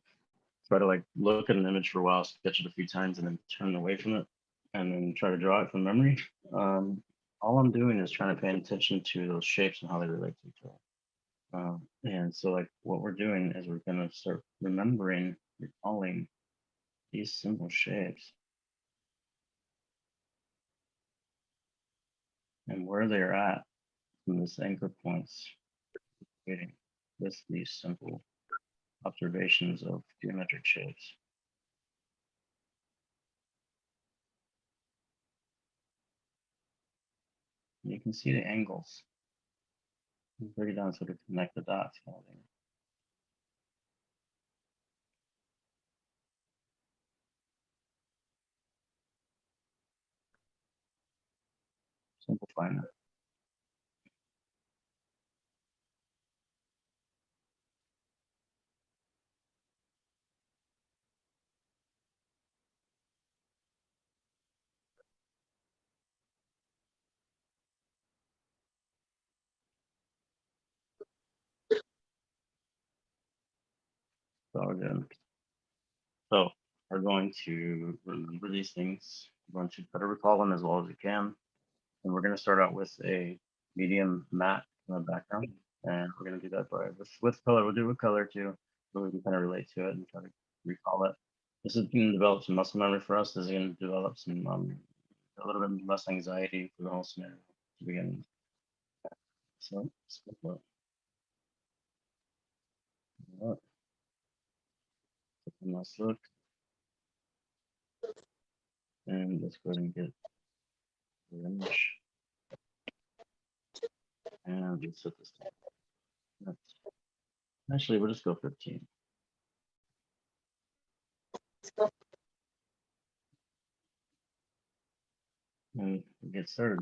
[SPEAKER 2] try to like look at an image for a while, sketch it a few times, and then turn away from it, and then try to draw it from memory, all I'm doing is trying to pay attention to those shapes and how they relate to each other. And so like what we're doing is we're gonna start recalling these simple shapes and where they're at from this anchor points, creating these simple observations of geometric shapes. And you can see the angles. Break it down so to connect the dots. Simplifying it. So again, so we're going to remember these things. We're going to try to recall them as well as we can. And we're going to start out with a medium matte background. And we're going to do that with color. We'll do it with color too, so we can kind of relate to it and try to recall it. This is going to develop some muscle memory for us. This is going to develop some a little bit less anxiety for the whole scenario to begin. So let's go for it. All right. Take a nice look. And let's go ahead and get the image. And let's set this down. Actually, we'll just go 15. And we get started.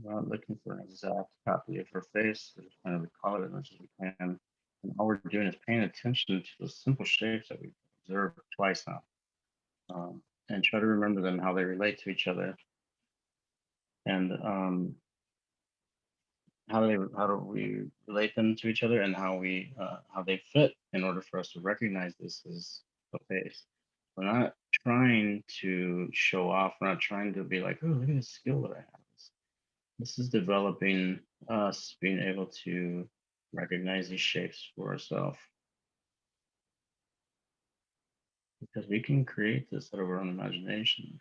[SPEAKER 2] Not looking for an exact copy of her face. We're just trying to recall it as much as we can. And all we're doing is paying attention to those simple shapes that we've observed twice now, and try to remember them, how they relate to each other, and how do we relate them to each other, and how they fit in order for us to recognize this as a face. We're not trying to show off. We're not trying to be like, oh, look at this skill that I have. This is developing us being able to recognize these shapes for ourselves. Because we can create this out of our own imagination.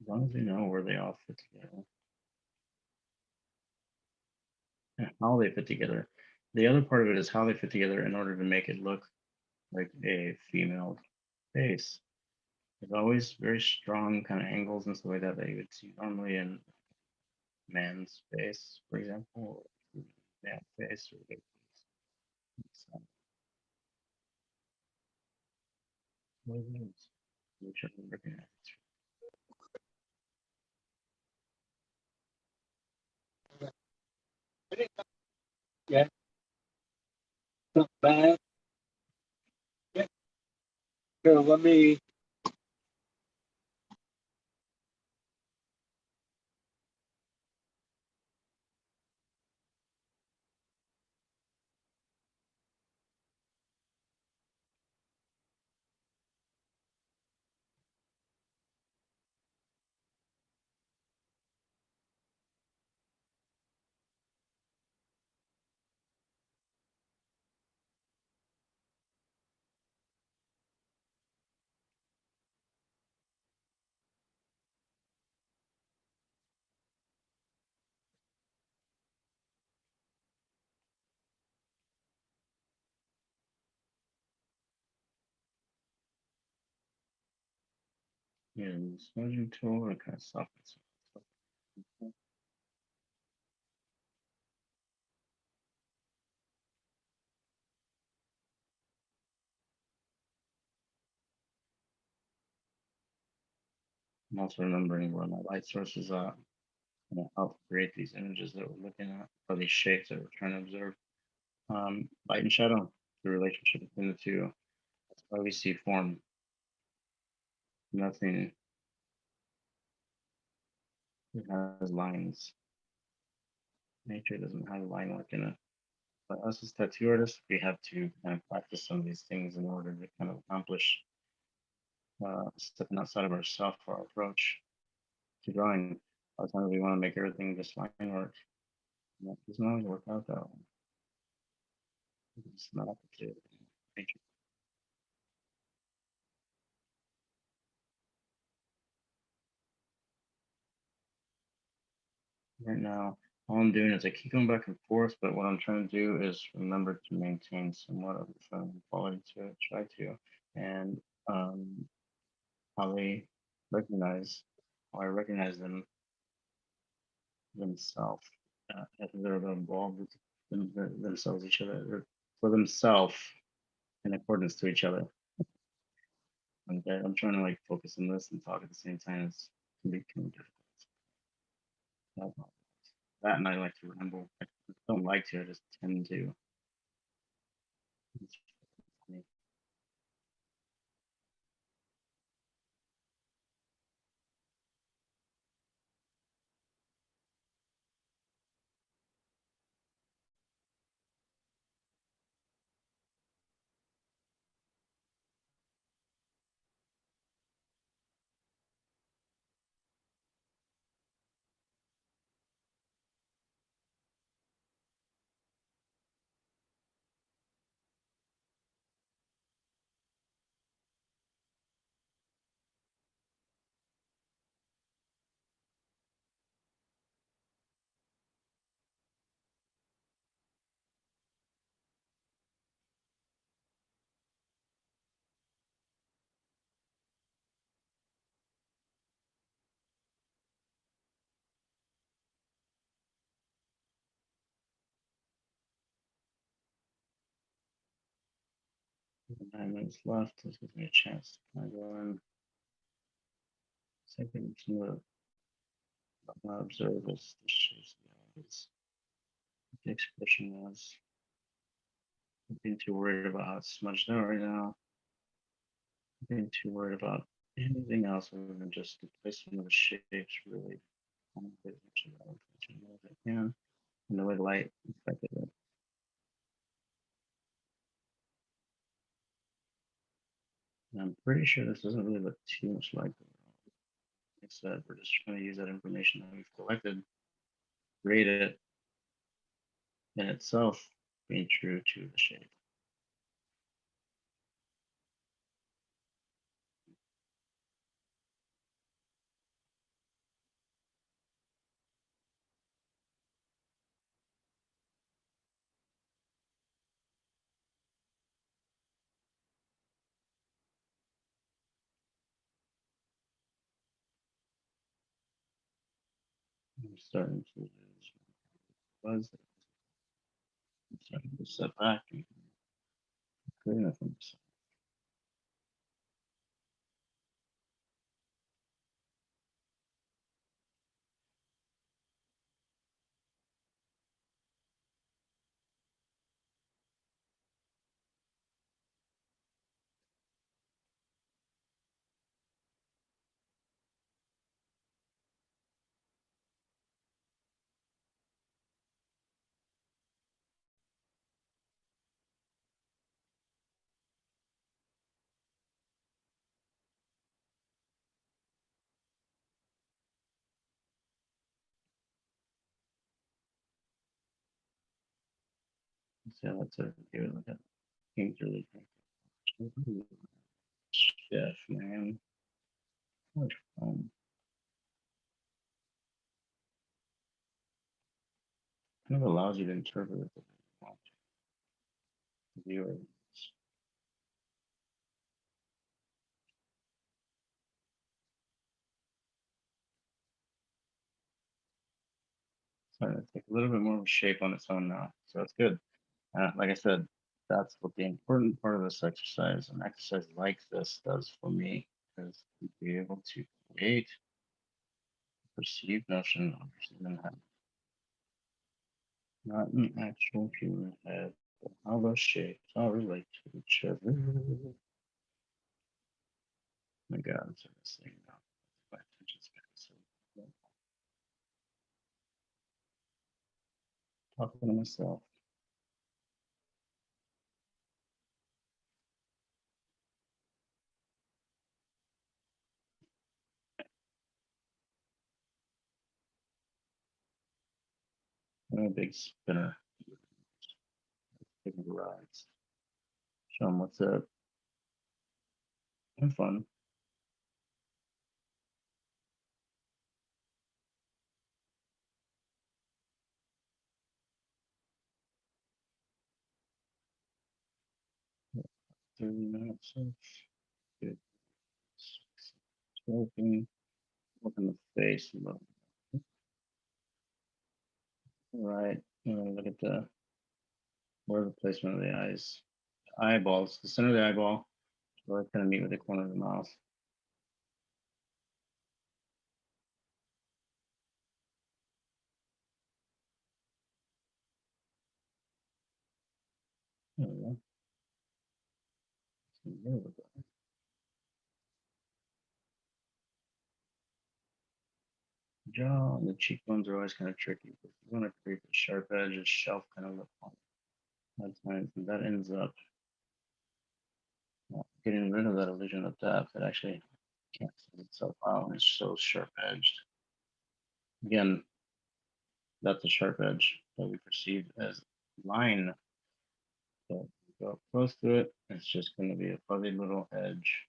[SPEAKER 2] As long as we know where they all fit together and how they fit together. the other part of it is how they fit together in order to make it look like a female face. There's always very strong kind of angles and stuff like that that you would see normally in man's face, for example, or man face or whatever. So, what it is, which I'm looking at.
[SPEAKER 3] Yeah, not bad. Yeah. Here, let me.
[SPEAKER 2] Yeah, the smudging tool and kind of softens it. I'm also remembering where my light source is at and help create these images that we're looking at, or these shapes that we're trying to observe. Light and shadow, the relationship between the two. That's why we see form. Nothing that has lines. Nature doesn't have line work in it. But us as tattoo artists, we have to kind of practice some of these things in order to kind of accomplish stepping outside of ourself for our approach to drawing. A lot of times we want to make everything just line work. And that doesn't always work out that way. It's not up to nature. Right now, all I'm doing is I keep going back and forth, but what I'm trying to do is remember to maintain somewhat of the film quality to it, try to, and um, how they recognize, how I recognize themselves, as they're involved with themselves, each other, or for themselves in accordance to each other. Okay, I'm trying to like focus on this and talk at the same time. It's can be kind of difficult. That and I like to ramble. I don't like to. I just tend to. It's funny. With 9 minutes left. This gives me a chance to kind of go in. Second, some of the observe as the shapes of the eyes. What the expression was. I'm being too worried about how it's smudged out right now. I'm being too worried about anything else other than just the placement of the shapes really. Kind of pay attention as I can. And the way the light affected it. And I'm pretty sure this doesn't really look too much like it. Like I said, we're just trying to use that information that we've collected, create it in itself, being true to the shape. I'm starting to lose buzz. I'm starting to step back. Good enough for myself. So let's give it like a pink really. Chef, man. Much fun. Kind of allows you to interpret it the way you want to. Viewers. Starting to take a little bit more of a shape on its own now. So it's good. Like I said, that's what the important part of this exercise, an exercise like this does for me, is to be able to create a perceived notion of human head. Not an actual human head, but how those shapes all relate to each other. My God, I'm sorry to say now. My attention span is so low. Talking to myself. I'm a big spinner. Taking rides. Show them what's up. And fun. Yeah, 30 minutes of good smoking. Look in the face. Look. Right. Look at the where the placement of the eyes. Eyeballs. The center of the eyeball. Where it's gonna meet with the corner of the mouth. There we go. There we go. Jaw and the cheekbones are always kind of tricky. But you want to create the sharp edge, a shelf kind of look on that time. And that ends up getting rid of that illusion of depth. It actually can't see itself out and it's so sharp edged. Again, that's a sharp edge that we perceive as line. So go up close to it, it's just going to be a fuzzy little edge.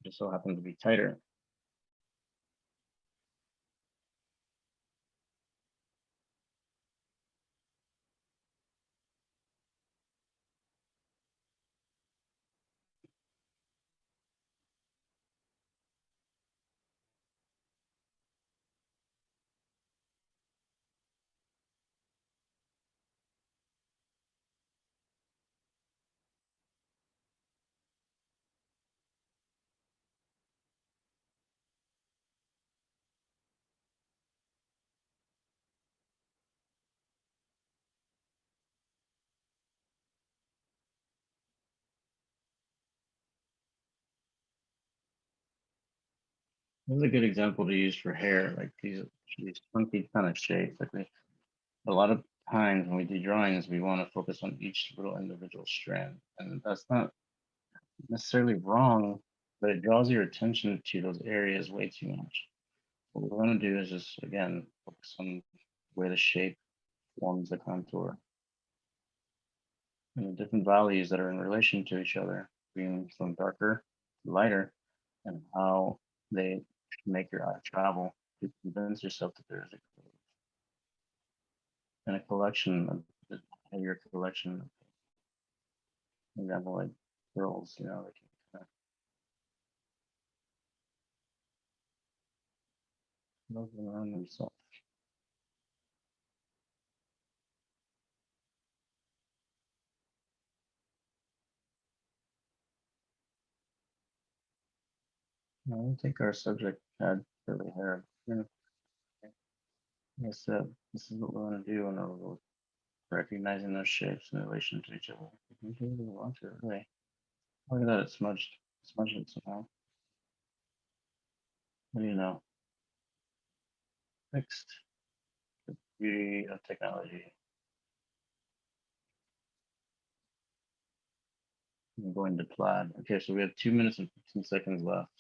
[SPEAKER 2] Just so happens to be tighter. This is a good example to use for hair, like these funky kind of shapes. Like a lot of times when we do drawings, we want to focus on each little individual strand, and that's not necessarily wrong, but it draws your attention to those areas way too much. What we want to do is just again focus on where the shape forms the contour and the different values that are in relation to each other, being from darker to lighter, and how they make your eye travel to convince yourself that there's a collection of your collection. For example, like girls, you know, they can Moving around himself. I don't think our subject had really hair. Yeah. Like I said, this is what we're going to do, and we're recognizing those shapes in relation to each other. We can really want to, really. Look at that, it's smudged. Smudged it somehow. What do you know? Fixed. The beauty of technology. I'm going to plaid. Okay, so we have 2 minutes and 15 seconds left.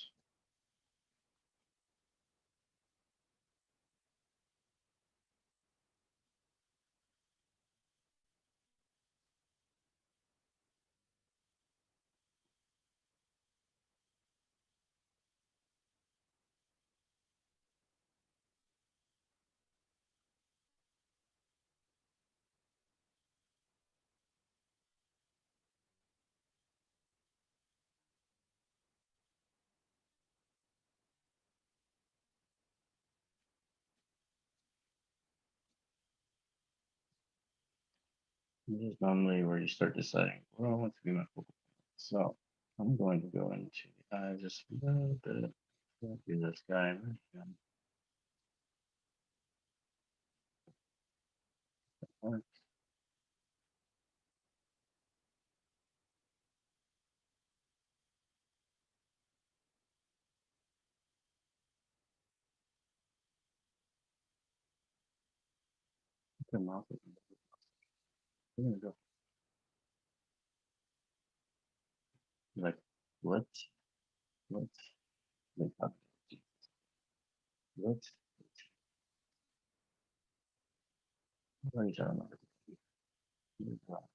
[SPEAKER 2] This is normally where you start deciding, well, I want to be my focal point. So I'm going to go into the eyes just a little bit. Do this guy. Come off it. We're gonna go like what? What? Like up. What? What are you talking about? You're blocked.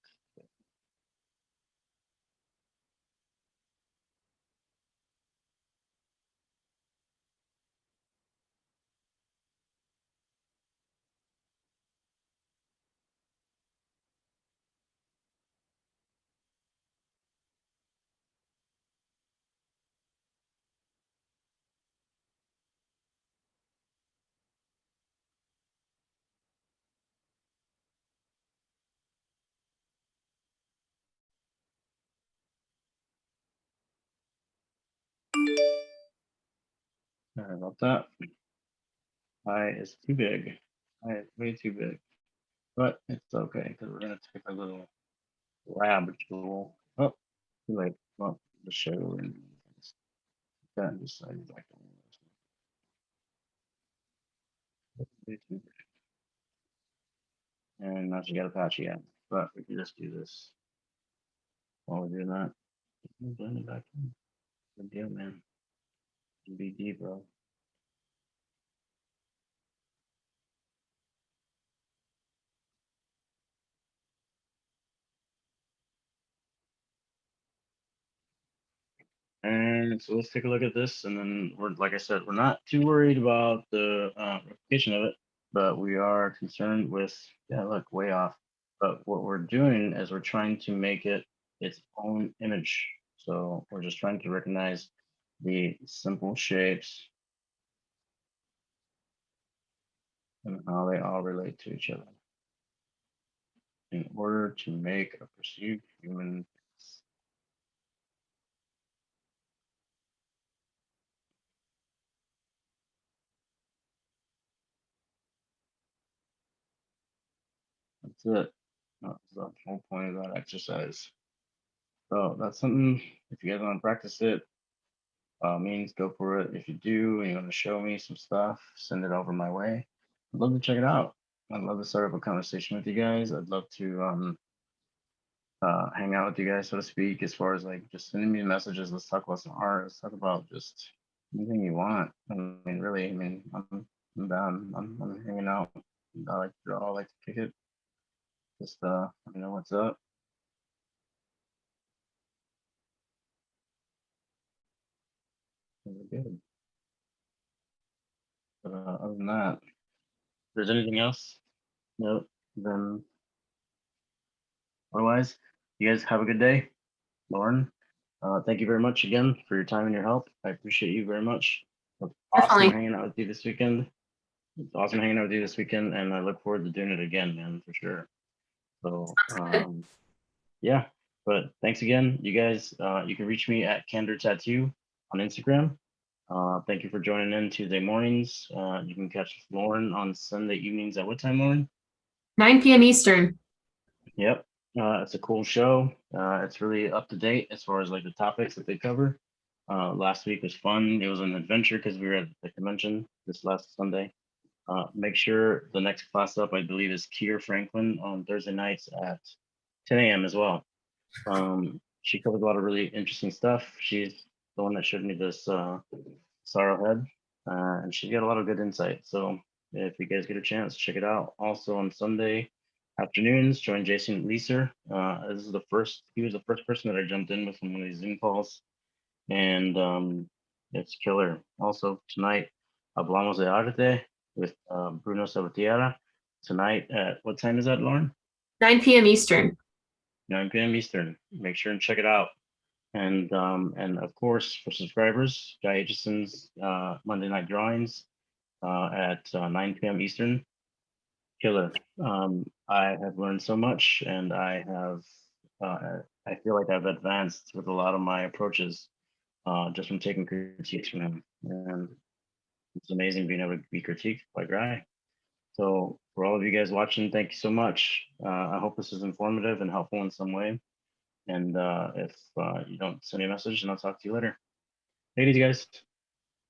[SPEAKER 2] Sorry about that. I is too big. I is way too big. But it's okay because we're gonna take a little lab tool. Oh, too late. Well, the show and that decided like way too big. And now she got a patch again. But we can just do this while we're doing that. Blend it back in. Good deal, man. BD, bro. And so let's take a look at this. And then we're, like I said, we're not too worried about the replication of it, but we are concerned with, yeah, look, way off. But what we're doing is we're trying to make it its own image. So we're just trying to recognize the simple shapes and how they all relate to each other in order to make a perceived human face. That's it. That's the whole point of that exercise. So that's something, if you guys want to practice it, means go for it. If you do and you want to show me some stuff, send it over my way. I'd love to check it out. I'd love to start up a conversation with you guys. I'd love to hang out with you guys, so to speak, as far as like just sending me messages. Let's talk about some art. Let's talk about just anything you want. I mean, really, I mean, I'm down. I'm hanging out. I like to draw. I like to kick it. Just let me know what's up. Really good. But other than that, if there's anything else, no, then otherwise, you guys have a good day. Lauren, thank you very much again for your time and your help. I appreciate you very much. It was awesome
[SPEAKER 1] Definitely.
[SPEAKER 2] hanging out with you this weekend. It's awesome hanging out with you this weekend, and I look forward to doing it again, man, for sure. So, yeah, but thanks again, you guys. You can reach me at Candor Tattoo on Instagram. Thank you for joining in Tuesday mornings. You can catch Lauren on Sunday evenings at what time, Lauren?
[SPEAKER 1] 9 p.m. Eastern.
[SPEAKER 2] Yep. It's a cool show. It's really up to date as far as like the topics that they cover. Last week was fun. It was an adventure because we were at the convention this last Sunday. Make sure the next class up, I believe, is Kier Franklin on Thursday nights at 10 a.m. as well. She covers a lot of really interesting stuff. She's the one that showed me this sorrow head, and she's got a lot of good insight. So if you guys get a chance, check it out. Also on Sunday afternoons, join Jason Leeser. This is he was the first person that I jumped in with on one of these Zoom calls, and it's killer. Also tonight, Hablamos de Arte with Bruno Sabatiera. Tonight at what time is that, Lauren?
[SPEAKER 1] 9 p.m. Eastern.
[SPEAKER 2] 9 p.m. Eastern. Make sure and check it out. And of course, for subscribers, Guy Aitchison's Monday Night Drawings at 9 p.m. Eastern. Killer. I have learned so much, and I feel like I've advanced with a lot of my approaches just from taking critiques from him. And it's amazing being able to be critiqued by Guy. So for all of you guys watching, thank you so much. I hope this is informative and helpful in some way. And if you don't send me a message, then I'll talk to you later. Take it easy, guys.